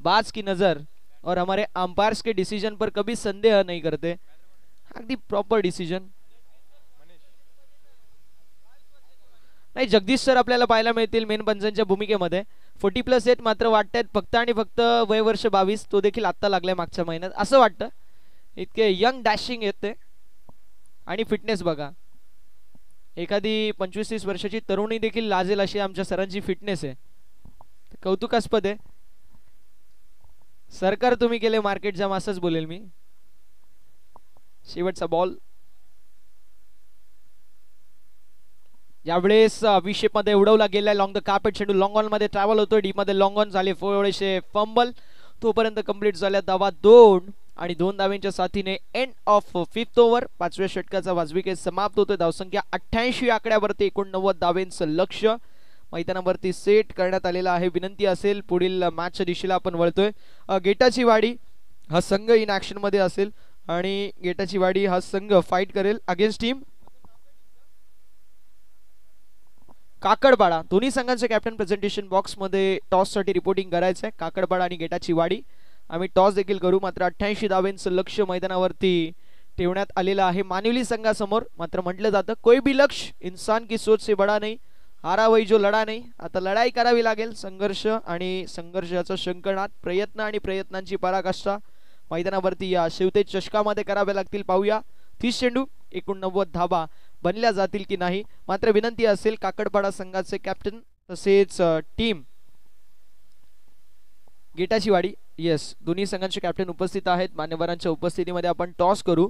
बाज की नजर और हमारे अंपायर्स के डिसीजन पर कभी संदेह नहीं करते. अगदी प्रॉपर डिसीजन. नाही, जगदीश सर आपल्याला पाहायला मिळतील मेन पंचांच्या भूमिकेमध्ये. 40+ आहेत, मात्र वाटतात फक्त आणि फक्त वय वर्ष 22. तो देखील आत्ता लागलाय मागच्या महिन्यात असं वाटतं. इतके यंग डॅशिंग येते आणि फिटनेस बघा. एखादी 25-30 वर्षाची तरुणी देखील लाजेल अशी आमच्या सरांची फिटनेस आहे. कौतुकास्पद आहे. सरकार तुम्ही केले मार्केट जाम असंच बोलेल मी. शेवटचा बॉल. यावेळेस विशेप मध्ये उडवला गेलाय. लॉंग द कार्पेट चेंडू लॉंग ऑन मध्ये ट्रॅव्हल होतोय. डी मध्ये लॉंग ऑन झाले. थोडेसे फंबल तोपर्यंत कंप्लीट झाल्या. धावा 2 आणि 2 धाव्यांच्या साथीने एंड ऑफ 5th ओव्हर 5व्या षटकाचा वाजवी खेळ समाप्त होतोय. धावसंख्या 88 आकड्यावरती 89 धावेंचं लक्ष मैदानावरती सेट करण्यात आलेलं आहे. विनंती असेल पुढील मॅचच्या दिशेला आपण वळतोय. गेटाची वाडी हा संघ इन ऍक्शन मध्ये असेल आणि गेटाची वाडी हा संघ फाईट करेल अगेन्स्ट टीम काकडपाडा. दोन्ही संघांचे कॅप्टन प्रेझेंटेशन बॉक्स मध्ये टॉस साठी रिपोर्टिंग करायचं आहे. काकडपाडा आणि गेटाची वाडी. आम्ही टॉस देखील करू, मात्र 88 धावेंचं लक्ष मैदानावरती ठेवण्यात आलेला आहे मानिवली संघासमोर. मात्र म्हटलं जातं कोई भी लक्ष्य इंसान की सोच से बडा नहीं, हारा वही जो लढा नाही. आता लढाई करावी लागेल. संघर्ष आणि संघर्षाचा शंखनाद, प्रयत्न आणि प्रयत्नांची पराकाष्ठा मैदानावरती या शिवतेज चषकामध्ये कराव्या लागतील. पाहूया 30 चेंडू 89 धाबा बनल्या जातील की नाही. मात्र विनंती असेल काकडपाडा संघाचे कॅप्टन तसेच टीम गेटाची वाडी, येस दोन्ही संघांचे कॅप्टन उपस्थित आहेत. मान्यवरांच्या उपस्थितीमध्ये आपण टॉस करू.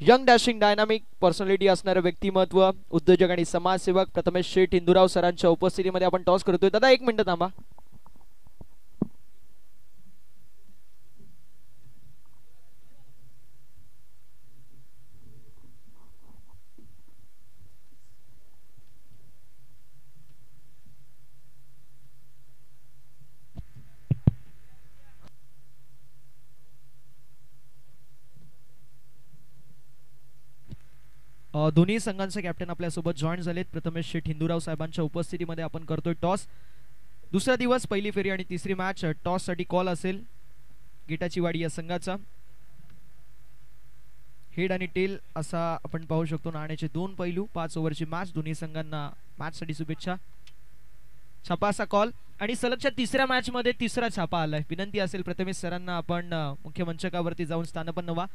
यंग डॅशिंग डायनामिक पर्सनॅलिटी असणारे व्यक्तिमत्व, उद्योजक आणि समाजसेवक प्रथमेश शेठ हिंदूराव सरांच्या उपस्थितीमध्ये आपण टॉस करतोय. दादा 1 मिनिट थांबा. दोन्ही संघांचे कॅप्टन आपल्यासोबत जॉईन झालेत. प्रथमेश शेठ हिंदूराव साहेबांच्या उपस्थितीमध्ये आपण करतोय टॉस. दुसरा दिवस, पहिली फेरी आणि तिसरी मॅच. टॉस साठी कॉल असेल गेटाची वाडी या संघाचा. हेड आणि टेल असा आपण पाहू शकतो. नाण्याचे 2 पैलू. 5 ओव्हरची मॅच. दोन्ही संघांना मॅच साठी शुभेच्छा. छापा असा कॉल आणि सलगच्या तिसऱ्या मॅच मध्ये तिसरा छापा आलाय. विनंती असेल प्रथमेश सरांना आपण मुख्य मंचकावरती जाऊन स्थानपन्न व्हा.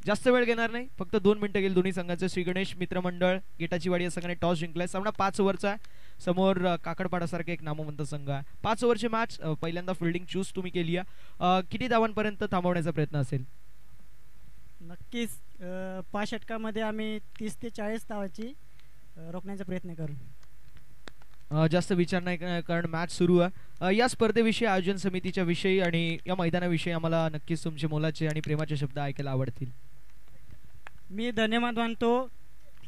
जास्त वेळ घेणार नाही, फक्त 2 मिनिटं गेली. दोन्ही संघांचे श्री गणेश मित्रमंडळ गेटाची वाडी या संघाने टॉस जिंकलाय. सामना 5 ओव्हरचा आहे. समोर काकडपाडासारखे एक नामवंत संघ आहे. 5 ओव्हरची मॅच. पहिल्यांदा फिल्डिंग चूज तुम्ही केली आहे. किती धावांपर्यंत थांबवण्याचा प्रयत्न असेल? नक्कीच 5 षटकामध्ये आम्ही 30 ते 40 धावांची रोखण्याचा प्रयत्न करू. जास्त विचार नाही कारण मॅच सुरू आहे. या स्पर्धेविषयी, आयोजन समितीच्या विषयी आणि या मैदानाविषयी आम्हाला नक्कीच तुमचे मोलाचे आणि प्रेमाचे शब्द ऐकायला आवडतील. मी धन्यवाद मानतो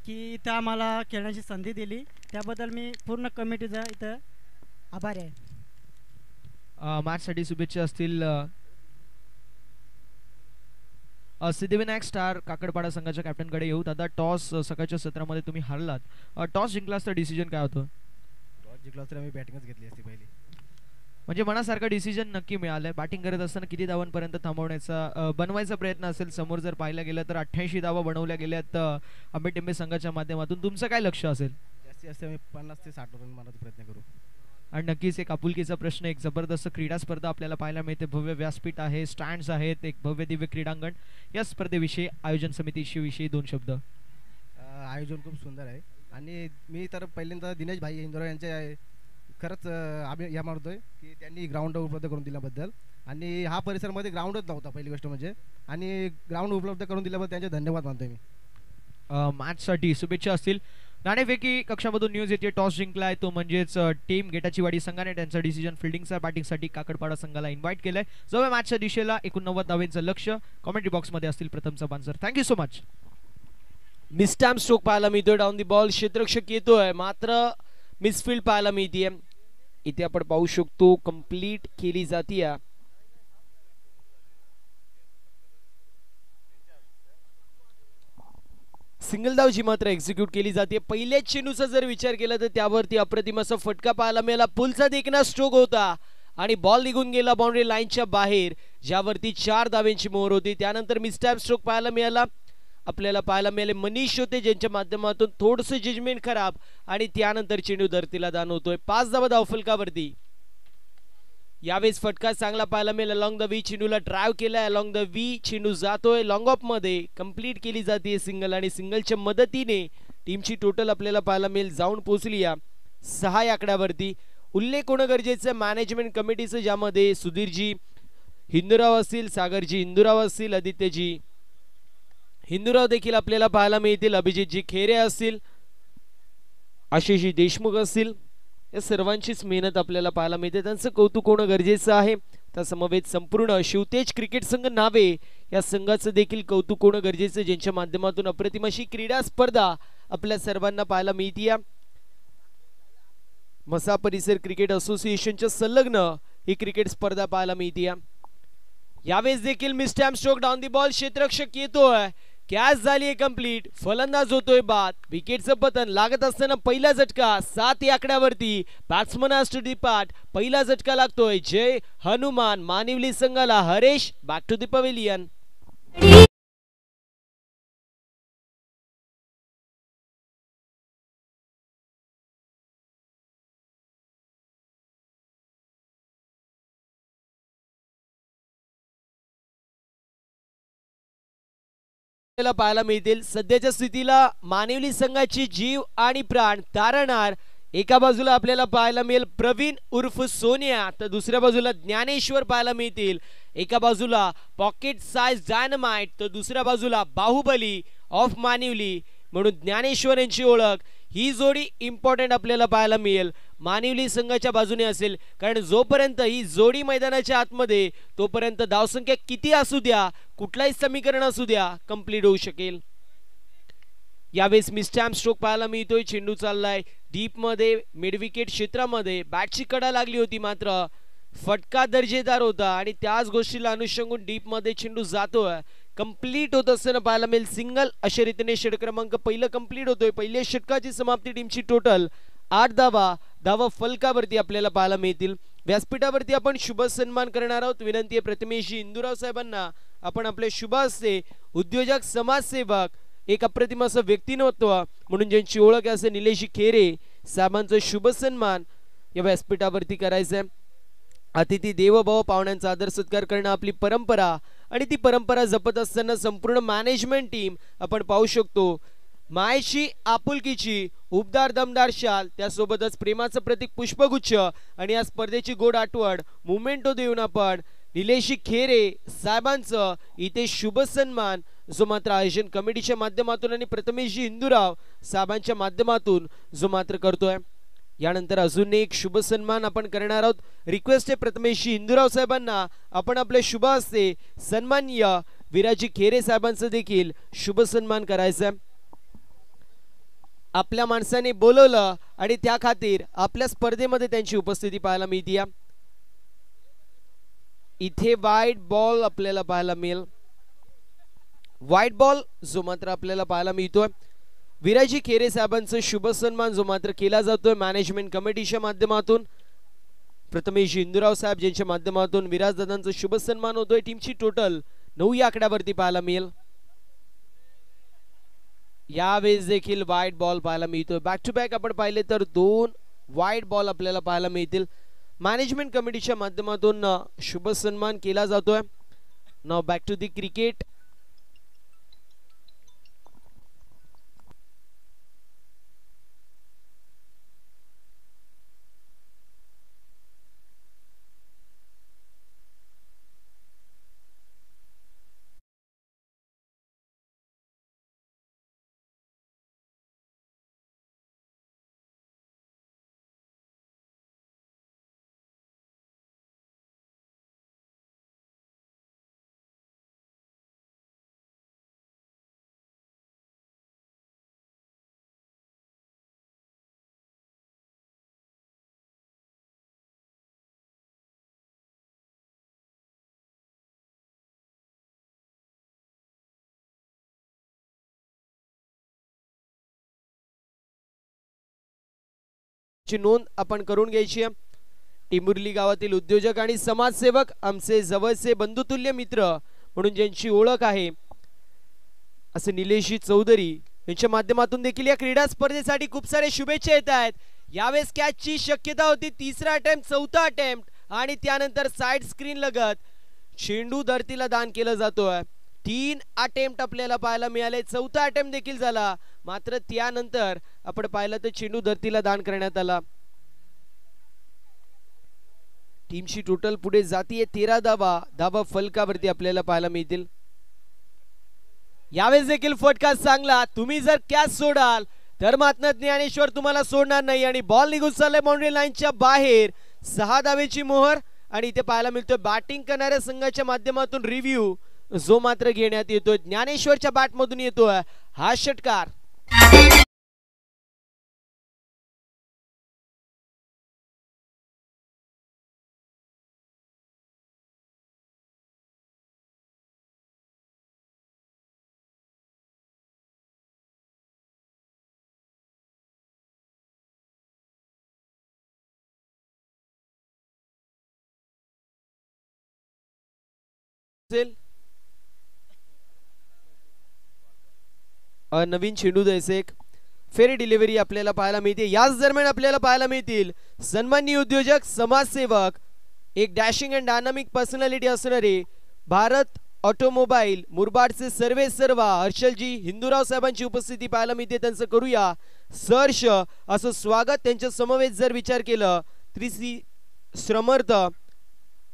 की इथं आम्हाला खेळण्याची संधी दिली, त्याबद्दल मी पूर्ण कमिटीचा इथं आभारी आहे. मॅचसाठी शुभेच्छा असतील. सिद्धिविनायक स्टार काकडपाडा संघाच्या कॅप्टनकडे येऊ. दादा, टॉस सकाळच्या सत्रामध्ये तुम्ही हारलात. टॉस जिंकलास तर डिसिजन काय होतं? टॉस जिंकला तर आम्ही बॅटिंगच घेतली असती पहिली. म्हणजे मनासारखा डिसिजन नक्की मिळालाय. बॅटिंग करत असताना किती धावांपर्यंत थांबवण्याचा बनवायचा प्रयत्न असेल? समोर जर पाहायला गेलं तर 88 धावा बनवल्या गेल्यात आंबेटिंबे संघाच्या माध्यमातून. तुमचं काय लक्ष असेल? जास्तीत जास्त आम्ही 50 ते 60 रन मारण्याचा प्रयत्न करू. आणि नक्कीच एक आपुलकीचा प्रश्न, एक जबरदस्त क्रीडा स्पर्धा आपल्याला पाहायला मिळते. भव्य व्यासपीठ आहे, स्टँड्स आहेत, एक भव्य दिव्य क्रीडांगण. या स्पर्धेविषयी, आयोजन समितीविषयी 2 शब्द. आयोजन खूप सुंदर आहे आणि मी तर पहिल्यांदा दिनेश भाई हिंदूराव यांचे खरंच आम्ही या मानतोय की त्यांनी ग्राउंड उपलब्ध करून दिल्याबद्दल. आणि हा परिसरमध्ये ग्राउंडच नव्हता पहिली गोष्ट म्हणजे, आणि ग्राउंड उपलब्ध करून दिल्याबद्दल त्यांचे धन्यवाद मानतोय मी. मॅचसाठी शुभेच्छा असतील. नाणेफेकी कक्षामधून न्यूज येते. टॉस जिंकलाय तो म्हणजेच टीम गेटाची वाडी संघाने त्यांचा डिसिजन फिल्डिंगचा बॅटिंगसाठी काकडपाडा संघाला इन्व्हाइट केलंय. जवळ मॅचच्या दिशेला 89 धावांचं लक्ष. कमेंट्री बॉक्समध्ये असतील प्रथमचा बांसर. Thank you so much. Mistimed stroke पाहायला मिळतोय. डाऊन दी बॉल क्षेत्ररक्षक येतोय, मात्र मिसफील्ड पाहायला मिळतीये. इथे आपण पाहू शकतो कंप्लीट केली जातीय. सिंगल धाव जी मात्र एक्झिक्यूट केली जाते. पहिल्याच चेंडूचा जर विचार केला तर त्यावरती अप्रतिम असा फटका पाहायला मिळाला. पुलचा देखना स्ट्रोक होता आणि बॉल निघून गेला बाउंड्री लाईनच्या बाहेर, ज्यावरती 4 धावांची मोहर होती. त्यानंतर मिसटॅप स्ट्रोक पाहायला मिळाला. आपल्याला पाहायला मिळाले मनीष होते, ज्यांच्या माध्यमातून थोडंसं जजमेंट खराब आणि त्यानंतर चेंडू धरतीला दानवतोय. 5 धावा धावफलकावरती. यावेळेस फटका चांगला पाहायला मिळाला. अलॉंग द वी चेंडूला ड्राइव्ह केलाय. अलॉंग द वी चेंडू जातोय लॉंग ऑफ मध्ये. कंप्लीट केली जाते सिंगल आणि सिंगलच्या मदतीने टीमची टोटल आपल्याला पाहायला मिळेल जाऊन पोहोचली या 6 आकड्यावरती. उल्लेख होणं गरजेचं मॅनेजमेंट कमिटीचं, ज्यामध्ये सुधीरजी हिंदूराव असतील, सागरजी हिंदूराव असतील, आदित्यजी हिंदूराव देखील आपल्याला पाहायला मिळतील, अभिजितजी खेरे असतील, आशिषजी देशमुख असतील. या सर्वांचीच मेहनत आपल्याला पाहायला मिळते. त्यांचं कौतुक होणं गरजेचं आहे. त्या समवेत संपूर्ण शिवतेज क्रिकेट संघ नावे या संघाचं देखील कौतुक होणं गरजेचं, ज्यांच्या माध्यमातून अप्रतिम अशी क्रीडा स्पर्धा आपल्या सर्वांना पाहायला मिळते. मसा परिसर क्रिकेट असोसिएशनच्या संलग्न ही क्रिकेट स्पर्धा पाहायला मिळते. यावेळेस देखील मिस्टॅम स्ट्रोक डाऊन दी बॉल, क्षेत्ररक्षक येतोय, कॅच झाली कंप्लीट, फलंदाज होतोय बाद. विकेटचं पतन लागत असताना पहिला झटका 7 या आकड्यावरती. Batsman has to depart. पहिला झटका लागतोय. जय हनुमान मानिवली संघाला. Haresh back to the pavilion. पाहायला मिळतील. सध्याच्या स्थितीला मानिवली संघाची जीव आणि प्राण तारणार. एका बाजूला आपल्याला पाहायला मिळेल प्रवीण उर्फ सोनिया, तर दुसऱ्या बाजूला ज्ञानेश्वर पाहायला मिळतील. एका बाजूला पॉकेट साइज डायनामाइट, तर दुसऱ्या बाजूला बाहुबली ऑफ मानिवली म्हणून ज्ञानेश्वर यांची ओळख. ही जोडी इम्पॉर्टंट आपल्याला पाहायला मिळेल मानिवली संघाच्या बाजूने असेल, कारण जोपर्यंत ही जोडी मैदानाच्या आतमध्ये तोपर्यंत धावसंख्या किती असू द्या, कुठलाही समीकरण असू द्या, कंप्लीट होऊ शकेल. यावेळेस मिस्टॅम स्ट्रोक पाहायला मिळतोय. चेंडू चाललाय डीप मध्ये, मिड विकेट क्षेत्रामध्ये. बॅटची कडा लागली होती, मात्र फटका दर्जेदार होता आणि त्याच गोष्टीला अनुषंगून डीप मध्ये चेंडू जातोय. कंप्लीट होत असताना पाहायला मिळेल सिंगल. अशा रीतीने षटक क्रमांक पहिलं कंप्लीट होतोय. पहिल्या षटकाची समाप्ती. टीमची टोटल 8 धावा फलकावरती आपल्याला पाहायला मिळतील. व्यासपीठावरती आपण शुभ सन्मान करणार आहोत. विनंती आहे प्रथमेशजी इंदुराव साहेबांना आपण आपले शुभ हस्ते उद्योजक, समाजसेवक, एक अप्रतिम असं व्यक्तिमत्व म्हणून ज्यांची ओळख आहे असं निलेश खेरे साहेबांचं शुभ सन्मान या व्यासपीठावरती करायचंय. अतिथी देवभाव, पाहुण्यांचा आदर सत्कार करणं आपली परंपरा आणि ती परंपरा जपत असताना संपूर्ण मॅनेजमेंट टीम आपण पाहू शकतो. मायेची, आपुलकीची उबदार दमदार शाल, त्यासोबतच प्रेमाचं प्रतीक पुष्पगुच्छ आणि या स्पर्धेची गोड आठवण मुमेंटो देऊन आपण निलेशी खेरे साहेबांचं इथे शुभ सन्मान जो मात्र आयोजन कमिटीच्या माध्यमातून आणि प्रथमेशजी इंदुराव साहेबांच्या माध्यमातून जो मात्र करतोय. यानंतर अजून एक शुभ सन्मान आपण करणार आहोत. रिक्वेस्ट आहे प्रथमेशजी इंदुराव साहेबांना आपण आपले शुभ हस्ते सन्माननीय विराजी खेरे साहेबांचं देखील शुभ सन्मान करायचा. आपल्या माणसाने बोलवलं आणि त्या खातीर आपल्या स्पर्धेमध्ये त्यांची उपस्थिती पाहायला मिळते. इथे व्हाईट बॉल आपल्याला पाहायला मिळेल. व्हाईट बॉल जो मात्र आपल्याला पाहायला मिळतोय. विराजी खेरे साहेबांचं शुभ सन्मान जो मात्र केला जातोय मॅनेजमेंट कमिटीच्या माध्यमातून. प्रथमेश इंदुराव साहेब ज्यांच्या माध्यमातून विराज दादांचा शुभ सन्मान होतोय. टीमची टोटल 9 या आकड्यावरती पाहायला मिळेल. यावेळेस देखील व्हाईट बॉल पाहायला मिळतोय. बॅक टू बॅक आपण पाहिले तर 2 व्हाईट बॉल आपल्याला पाहायला मिळतील. मॅनेजमेंट कमिटीच्या माध्यमातून शुभ सन्मान केला जातोय. Now back to the cricket. ची नोंद आपण करून घ्यायची आहे. टिमुर्ली गावातील उद्योजक आणि समाजसेवक, आमचे जवळचे बंधुतुल्य मित्र म्हणून ज्यांची ओळख आहे असे निलेशी चौधरी यांच्या माध्यमातून देखील या क्रीडा स्पर्धेसाठी खूप सारे शुभेच्छा येत आहेत. यावेळेस कॅचची शक्यता होती. तिसरा अटेम्प्ट, चौथा अटेम्प्ट आणि त्यानंतर साइड स्क्रीन लगत चेंडू धरतीला दान केला जातोय. 3 अटेम्प्ट आपल्याला पाहायला मिळाले. चौथा अटेम्प्ट देखील झाला, मात्र त्यानंतर आपण पाहिलं तर चेंडू धरतीला दान करण्यात आला. टीमची टोटल पुढे जातीये 13 धावा फलकावरती आपल्याला पाहायला मिळतील. यावेळेस देखील फटका चांगला. तुम्ही जर कॅच सोडाल तर मात्र ज्ञानेश्वर तुम्हाला सोडणार नाही आणि बॉल निघून चाललाय बाउंड्री लाईनच्या बाहेर. 6 धावेची मोहर आणि इथे पाहायला मिळतोय बॅटिंग करणाऱ्या संघाच्या माध्यमातून रिव्ह्यू जो मात्र घेण्यात येतोय. ज्ञानेश्वरच्या बॅट मधून येतोय हा षटकार. नवीन चेंडू द्यायचे एक फेरी डिलिव्हरी आपल्याला पाहायला मिळते. याच दरम्यान आपल्याला पाहायला मिळतील सन्माननीय उद्योजक, समाजसेवक, एक डॅशिंग अँड डायनामिक पर्सनॅलिटी असणारे भारत ऑटोमोबाईल मुरबाडचे सर्वे सर्वा हर्षलजी हिंदूराव साहेबांची उपस्थिती पाहायला मिळते. त्यांचं करूया सहर्ष असं स्वागत. त्यांच्या समवेत जर विचार केलं त्रिसी श्रमर्थ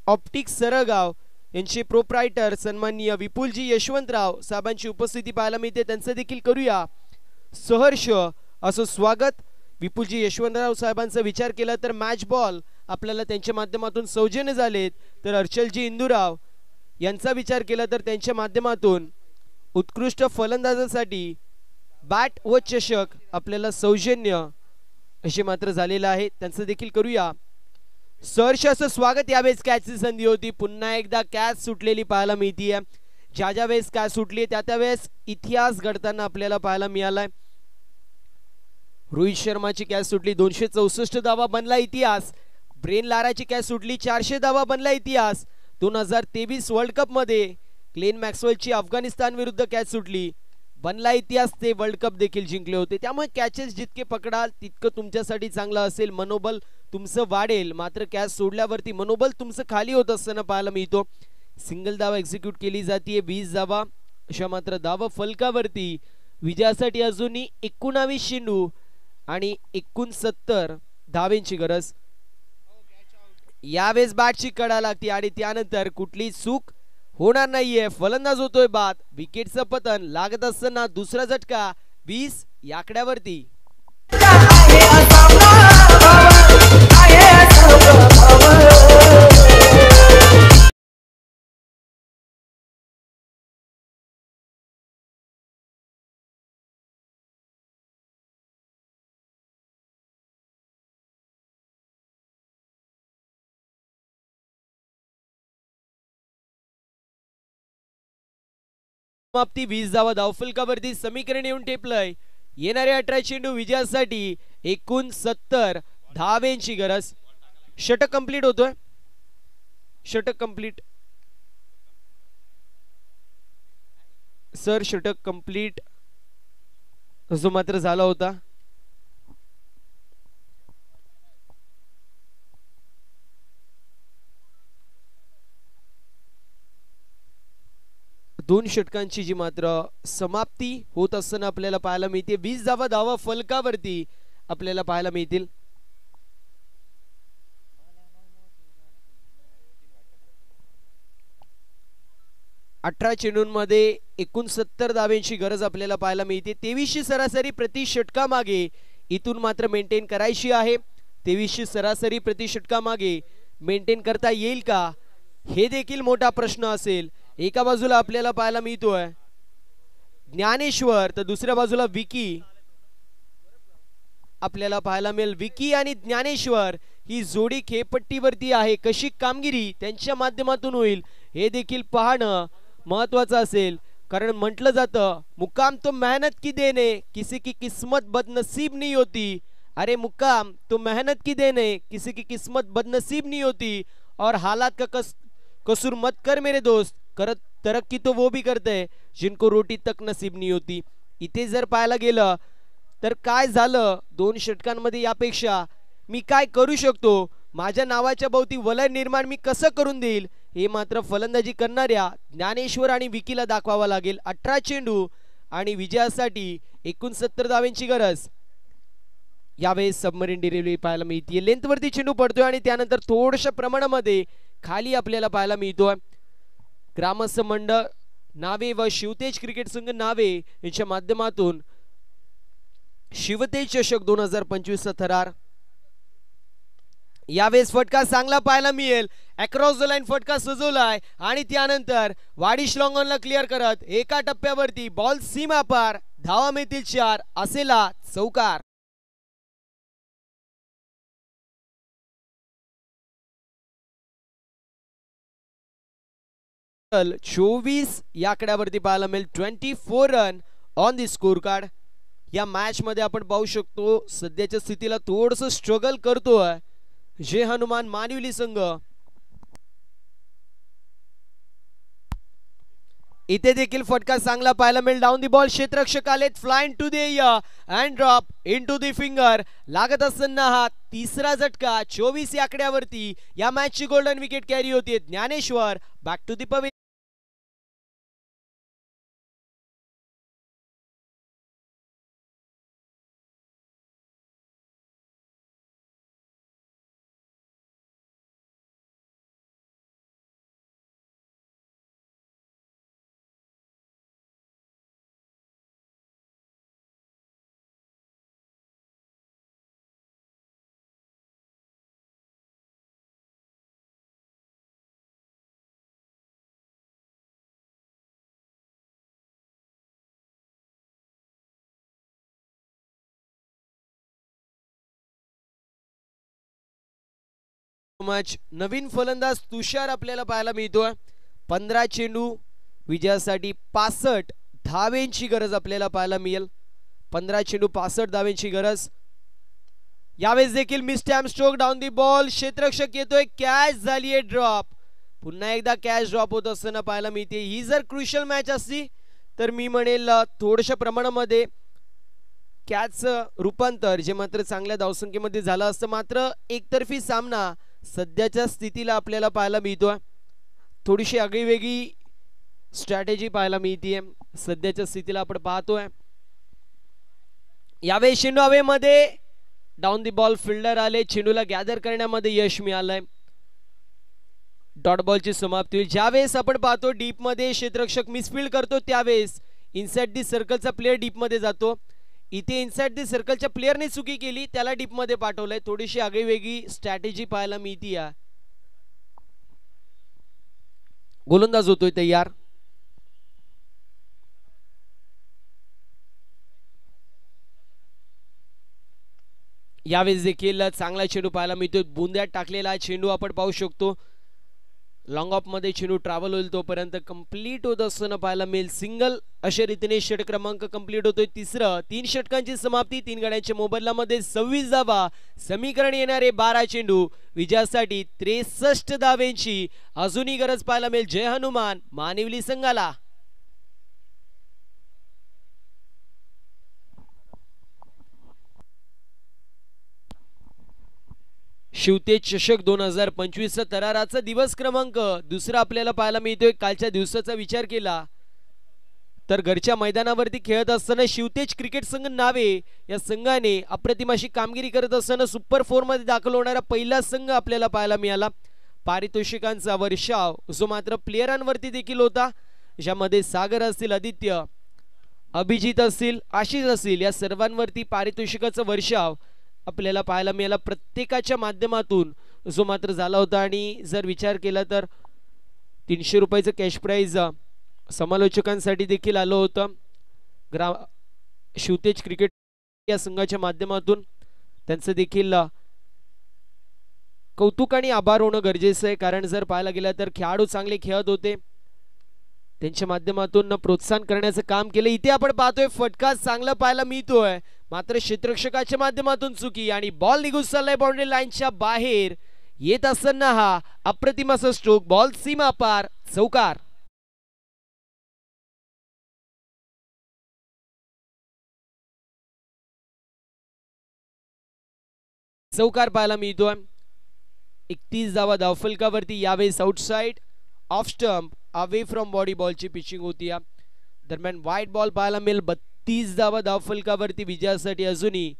ऑप्टिक्स सरगाव यांचे प्रोप्रायटर सन्माननीय विपुलजी यशवंतराव साहेबांची उपस्थिती पाहायला मिळते. त्यांचं देखील करूया सहर्ष असं स्वागत. विपुलजी यशवंतराव साहेबांचा विचार केला तर मॅच बॉल आपल्याला त्यांच्या माध्यमातून सौजन्य झालेत. तर हर्षलजी इंदुराव यांचा विचार केला तर त्यांच्या माध्यमातून उत्कृष्ट फलंदाजासाठी बॅट व चषक आपल्याला सौजन्य असे मात्र झालेलं आहे. त्यांचं देखील करूया सहर्ष असं स्वागत. यावेळेस कॅचची संधी होती, पुन्हा एकदा कॅच सुटलेली पाहायला मिळतीये. ज्या ज्या वेळेस कॅच सुटली त्या वेळेस इतिहास घडताना आपल्याला पाहायला मिळालाय. रोहित शर्माची कॅच सुटली, 264 धावा बनला इतिहास. ब्रेन लाराची कॅच सुटली, 400 धावा बनला इतिहास. 2023 वर्ल्ड कप मध्ये ग्लेन मॅक्सवेलची अफगाणिस्तान विरुद्ध कॅच सुटली, बनला इतिहास. ते वर्ल्ड कप देखील जिंकले होते. त्यामुळे कॅचेस जितके पकडाल तितकं तुमच्यासाठी चांगलं असेल, मनोबल तुमचं वाढेल. मात्र कॅच सोडल्यावरती मनोबल तुमचं खाली होत असताना पाहायला मिळतो. सिंगल धावा एक्झिक्यूट केली जाते, 20 धावा अशा मात्र धावा फलकावरती. विजयासाठी अजूनही 19 चेंडू आणि 69 धावेंची गरज. यावेळेस बॅटची कडा लागते आणि त्यानंतर कुठली चूक होणार नाहीये. फलंदाज होतोय बाद. विकेटचं पतन लागत असताना दुसरा झटका 20 या आकड्यावरती. समाप्ती 20 धावा धावफलकावरती. समीकरण येऊन टेपलंय. येणारे 18 चेंडू विजयासाठी 69 धावेंची गरज. षटक कंप्लीट होतोय. षटक कंप्लीट सर, षटक कंप्लीट जो मात्र झाला होता. दोन षटकांची जी मात्र समाप्ती होत असताना आपल्याला पाहायला मिळते. 20 धावा धावा फलकावरती आपल्याला पाहायला मिळतील. अठरा चेंडूंमध्ये 69 धावेंची गरज आपल्याला पाहायला मिळते. 23ची सरासरी प्रति षटका मागे इथून मात्र मेंटेन करायची आहे. 23ची सरासरी प्रति षटका मागे मेंटेन करता येईल का, हे देखील मोठा प्रश्न असेल. एका बाजूला आपल्याला पाहायला मिळतोय ज्ञानेश्वर, तर दुसऱ्या बाजूला विकी आपल्याला पाहायला मिळेल. विकी आणि ज्ञानेश्वर ही जोडी खेळपट्टीवरती आहे. कशी कामगिरी त्यांच्या माध्यमातून होईल हे देखील पाहणं महत्वाचं असेल. कारण म्हटलं जातं मुकाम तो मेहनत की देने किसी की किस्मत बदनसीब नहीं होती. अरे मुकाम तो मेहनत की देने किसी की किस्मत बदनसीब नहीं होती. और हालात का कसूर मत कर मेरे दोस्त, करत तरक्की तो वो भी करते हैं जिनको रोटी तक नसीब नहीं होती. इथे जर पाहायला गेलं तर काय झालं, दोन षटकांमध्ये यापेक्षा मी काय करू शकतो, माझ्या नावाच्या भोवती वलय निर्माण मी कसं करून देईल, हे मात्र फलंदाजी करणाऱ्या ज्ञानेश्वर आणि विकीला दाखवावा लागेल. 18 चेंडू आणि विजयासाठी 69 धावेंची गरज. यावेळेस सबमरीन डिलिव्हरी पाहायला मिळते. लेंथवरती चेंडू पडतोय आणि त्यानंतर थोड्याशा प्रमाणामध्ये खाली आपल्याला पाहायला मिळतोय. ग्रामस्थ मंडळ नावे व शिवतेज क्रिकेट संघ नावे यांच्या माध्यमातून शिवतेज चषक 2025 चा थरार. यावेळेस फटका चांगला पाहायला मिळेल. अक्रॉस द लाईन फटका सजवलाय आणि त्यानंतर वाडिश लॉंगॉनला क्लिअर करत एका टप्प्यावरती बॉल सीमा पार. धावा मिळतील 4, असेला चौकार. 24 या आकड्यावरती पाहायला मिळेल. 24 run on the score card. या मॅच मध्ये आपण पाहू शकतो सध्याच्या स्थितीला थोडस स्ट्रगल करतोय जे हनुमान मानिवली संघ. इथे देखील फटका चांगला पाहायला मिळेल. डाऊन दी बॉल क्षेत्ररक्षक आलेत. Flying to the air and drop into the finger. लागत असताना हा तिसरा झटका. 24 या आकड्यावरती या मॅचची गोल्डन विकेट कॅरी होती. Dnyaneshwar back to the pavilion. Match नवीन फलंदाज तुषार आपल्याला पाहायला मिळतोय. 15 चेंडू विजयासाठी 65 धावेंची गरज आपल्याला पाहायला मिळेल. 15 चेंडू 65 धावेंची गरज. यावेळेस देखील मिस्टॅम स्ट्रोक. डाऊन दी बॉल क्षेत्ररक्षक येतोय. कॅच झालीये ड्रॉप. पुन्हा एकदा कॅच ड्रॉप होत असताना पाहायला मिळते. ही जर क्रुशियल मॅच असती तर मी म्हणेल थोड्याशा प्रमाणामध्ये कॅच रूपांतर जे मात्र चांगल्या धावसंख्येमध्ये झालं असतं. मात्र एकतर्फी सामना सध्याच्या स्थितीला आपल्याला पाहायला मिळतोय. थोडीशी आगळीवेगळी स्ट्रॅटेजी पाहायला मिळतीये सध्याच्या स्थितीला आपण पाहतोय. यावेळी चेंडू हवेमध्ये. डाऊन दी बॉल फिल्डर आले. चेंडूला गॅदर करण्यामध्ये यश मिळालंय. डॉट बॉलची समाप्ती होईल. ज्यावेळेस आपण पाहतो डीप मध्ये क्षेत्ररक्षक मिसफिल्ड करतो त्यावेळेस इनसाइड दी सर्कलचा प्लेअर डीप मध्ये जातो. इथे इनसाइड दी सर्कलच्या प्लेअरने चुकी केली, त्याला डीप मध्ये पाठवलंय. थोडीशी आगळीवेगळी स्ट्रॅटेजी पाहायला मिळती. गोलंदाज होतोय तयार. यावेळेस देखील चांगला चेंडू पाहायला मिळतोय. बुंद्यात टाकलेला चेंडू आपण पाहू शकतो. लॉंग ऑफ मध्ये चेंडू ट्रॅव्हल होईल तोपर्यंत कंप्लीट होत असताना पाहायला मिळेल. सिंगल अशा रीतीने षटक क्रमांक कंप्लीट होतोय. तिसरं 3 षटकांची समाप्ती. 3 गड्यांच्या मोबदल्यामध्ये 26 धावा. समीकरण येणारे 12 चेंडू विजयासाठी 63 धावेंची अजूनही गरज पाहायला मिळेल. जय हनुमान मानिवली संघाला. शिवतेज चषक 2025 तराराचा दिवस क्रमांक दुसरा आपल्याला पाहायला मिळतोय. कालच्या दिवसाचा विचार केला तर घरच्या मैदानावरती खेळत असताना शिवतेज क्रिकेट संघ नावे या संघाने अप्रतिम अशी कामगिरी करत असताना सुपर 4 मध्ये दाखल होणारा पहिला संघ आपल्याला पाहायला मिळाला. पारितोषिकांचा वर्षाव जो मात्र प्लेयरांवरती देखील होता, ज्यामध्ये सागर असतील, आदित्य, अभिजित असतील, आशिष असतील, या सर्वांवरती पारितोषिकाचा वर्षाव आपल्याला पाहायला मिळाला प्रत्येकाच्या माध्यमातून जो मात्र झाला होता. आणि जर विचार केला तर 300 रुपयाचं कॅश प्राइज समालोचकांसाठी देखील आलं होतं. शिवतेज क्रिकेट या संघाच्या माध्यमातून त्यांचं देखील कौतुक आणि आभार होणं गरजेचं आहे. कारण जर पाहायला गेलं तर खेळाडू चांगले खेळत होते, त्यांच्या माध्यमातून प्रोत्साहन करण्याचं काम केलं. इथे आपण पाहतोय फटका चांगला पाहायला मिळतोय, मात्र क्षेत्ररक्षकाच्या माध्यमातून चुकी आणि बॉल निघून चाललाय बाउंड्री लाईनच्या बाहेर. येत असताना हा अप्रतिम असा स्ट्रोक. बॉल सीमा पार. चौकार. चौकार पाहायला मिळतोय. 31 धावा धावफलकावरती. यावेळेस outside off stump away from body बॉलची पिचिंग होती. दरम्यान वाईट बॉल पाहायला मिळेल. 32 धावा धावफलकावरती विजयासाठी अजूनही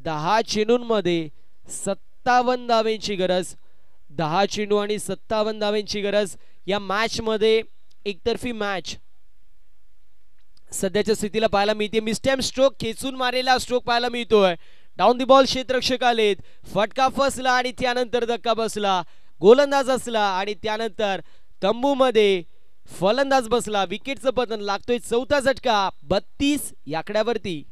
10 चेंडूंमध्ये 57 धावेंची गरज. 10 चेंडू आणि 57 धावेंची गरज. या मॅच मध्ये एकतर्फी मॅच सध्याच्या स्थितीला पाहायला मिळते. मिस्टॅम स्ट्रोक खेचून मारलेला स्ट्रोक पाहायला मिळतोय. डाऊन दी बॉल क्षेत्ररक्षक आलेत. फटका फसला आणि त्यानंतर धक्का बसला. गोलंदाज असला आणि त्यानंतर तंबू मध्ये फलंदाज बसला. विकेटचं पतन लागतोय. चौथा झटका. 32 या आकड्यावरती.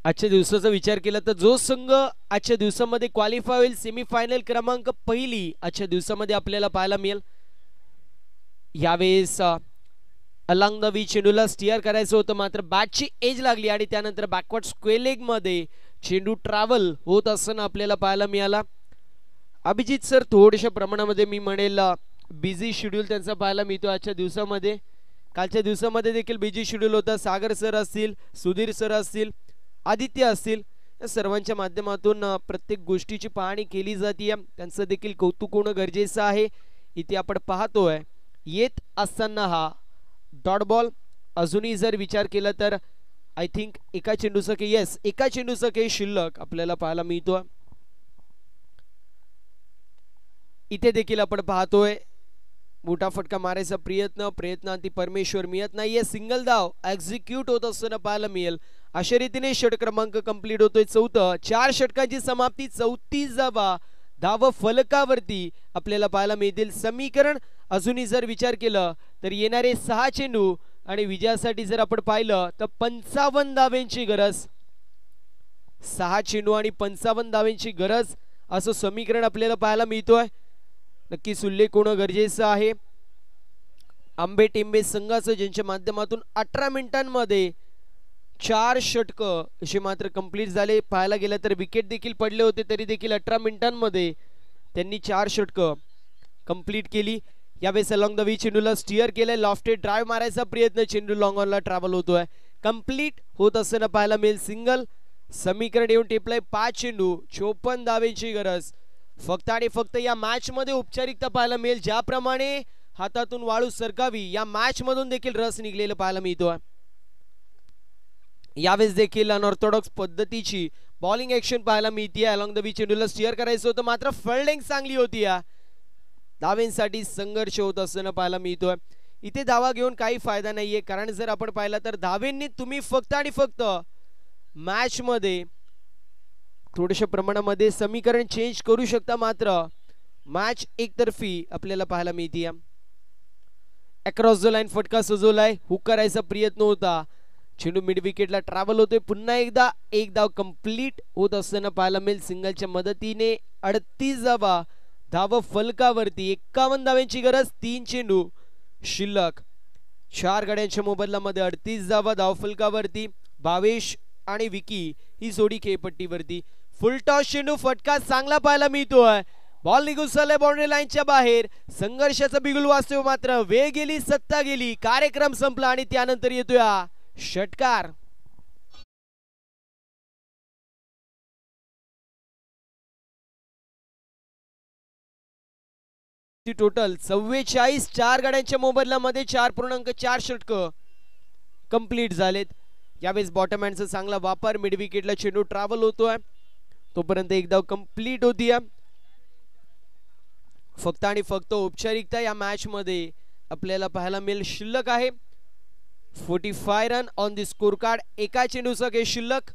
आजच्या दिवसाचा विचार केला तर जो संघ आजच्या दिवसामध्ये क्वालिफाय होईल सेमीफायनल क्रमांक पहिली आजच्या दिवसामध्ये आपल्याला पाहायला मिळेल. यावेळेस अलॉंग द वी चेंडूला स्टिअर करायचं होतं, मात्र बॅटची एज लागली आणि त्यानंतर बॅकवर्ड स्क्वेअर लेग मध्ये चेंडू ट्रॅव्हल होत असताना आपल्याला पाहायला मिळाला. अभिजित सर थोड्याशा प्रमाणामध्ये मी म्हणेल बिझी शेड्यूल त्यांचा पाहायला मिळतो आजच्या दिवसामध्ये. कालच्या दिवसामध्ये देखील बिझी शेड्यूल होता. सागर सर असतील, सुधीर सर असतील, आदित्य असतील, या सर्वांच्या माध्यमातून प्रत्येक गोष्टीची पाहणी केली जाते. त्यांचं देखील कौतुक होणं गरजेचं आहे. इथे आपण पाहतोय येत असताना हा डॉट बॉल. अजूनही जर विचार केला तर आय थिंक एका चेंडूचं के येस एका चेंडूचं के शिल्लक आपल्याला पाहायला मिळतो. इथे देखील आपण पाहतोय मोठा फटका मारायचा प्रयत्नांती परमेश्वर मिळत नाहीये. सिंगल धाव एक्झिक्यूट होत असताना पाहायला मिळेल. अशा रीतीने षट क्रमांक कंप्लीट होतोय 4. 4 षटकांची समाप्ती 34 धाव फलकावरती आपल्याला पाहायला मिळतील. समीकरण अजूनही जर विचार केलं तर येणारे 6 चेंडू आणि विजयासाठी जर आपण पाहिलं तर 55 धावांची गरज. 6 चेंडू आणि 55 धावांची गरज असं समीकरण आपल्याला पाहायला मिळतोय. नक्कीच उल्लेख होणं गरजेचं आहे. आंबे टेंबे संघाचं ज्यांच्या माध्यमातून 18 मिनिटांमध्ये 4 षटक असे मात्र कंप्लीट झाले. पाहायला गेलं तर विकेट देखील पडले होते, तरी देखील 18 मिनिटांमध्ये त्यांनी 4 षटक कंप्लीट केली. यावेळेस अलॉंग द वी चेंडूला स्टिअर केलंय. लॉफ्टेड ड्राईव्ह मारायचा प्रयत्न, चेंडू लॉंग ऑनला ट्रॅव्हल होतोय. कंप्लीट होत असताना पाहायला मिळेल सिंगल. समीकरण येऊन टेपलंय 5 चेंडू 54 धावांची गरज. फक्त आणि फक्त या मॅच मध्ये औपचारिकता पाहायला मिळेल. ज्याप्रमाणे हातातून वाळू सरकावी या मॅच मधून देखील रस निघलेलं पाहायला मिळतोय. यावेळेस देखील अनऑर्थोडॉक्स पद्धतीची बॉलिंग ऍक्शन पाहायला मिळते. अलॉंग द वी चेंडूला स्टिअर करायचं होतं, मात्र फिल्डिंग चांगली होती. या धावांसाठी संघर्ष होत असताना पाहायला मिळतोय. इथे धावा घेऊन काही फायदा नाहीये, कारण जर आपण पाहिलं तर धावेंनी तुम्ही फक्त आणि फक्त मॅच मध्ये थोड्याशा प्रमाणामध्ये समीकरण चेंज करू शकता, मात्र मॅच एकतर्फी आपल्याला पाहायला मिळते. अक्रॉस द लाईन फटका सजवलाय. हुक करायचा प्रयत्न होता, चेंडू मिड विकेटला ट्रॅव्हल होतोय. पुन्हा एकदा एक धाव कंप्लीट होत असताना पाहायला मिळेल. सिंगलच्या मदतीने 38 धाव फलकावरती. 51 धावांची गरज. 3 चेंडू शिल्लक. 4 गड्यांच्या मोबदल्यामध्ये 38 धाव फलकावरती. भावेश आणि विकी ही जोडी खेळपट्टीवरती. फुल टॉस चेंडू, फटका चांगला पाहायला मिळतोय. बॉल निघून चाललाय बाउंड्री लाईनच्या बाहेर. संघर्षाचा बिगुल वाजतोय, मात्र वेळ गेली, सत्ता गेली, कार्यक्रम संपला आणि त्यानंतर येतोय षटकार. टोटल 44. 4 गाड्यांच्या मोबदल्यामध्ये 4.4 षटक कंप्लीट झालेत. यावेळेस बॉटम हँडचा चांगला वापर. मिड विकेटला चेंडू ट्रॅव्हल होतोय, तोपर्यंत एक धाव कंप्लीट होती. फक्त आणि फक्त औपचारिकता या मॅच मध्ये आपल्याला पाहायला मिळेल. शिल्लक आहे 45 run on the score card. एका चेंडूचा के शिल्लक.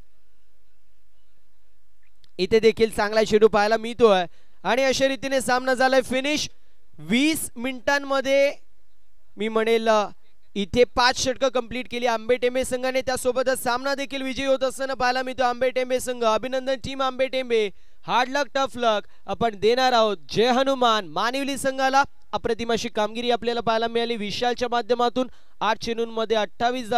इथे देखील चांगला चेंडू पाहायला मिळतोय आणि अशा रीतीने सामना झालाय फिनिश. 20 मिनिटांमध्ये मी म्हणेल इथे 5 षटकं कंप्लीट केली आंबेटेंबे संघाने. त्यासोबतच सामना देखील विजयी होत असताना पाहायला मिळतो आंबेटेंबे संघ. अभिनंदन टीम आंबेटेंबे. हार्ड लक टफ लक आपण देणार आहोत. जय हनुमान. मानिवली संघाला अप्रतिम अशी कामगिरी आपल्याला पाहायला मिळाली. विशालच्या माध्यमातून 8 चेंडूंमध्ये 28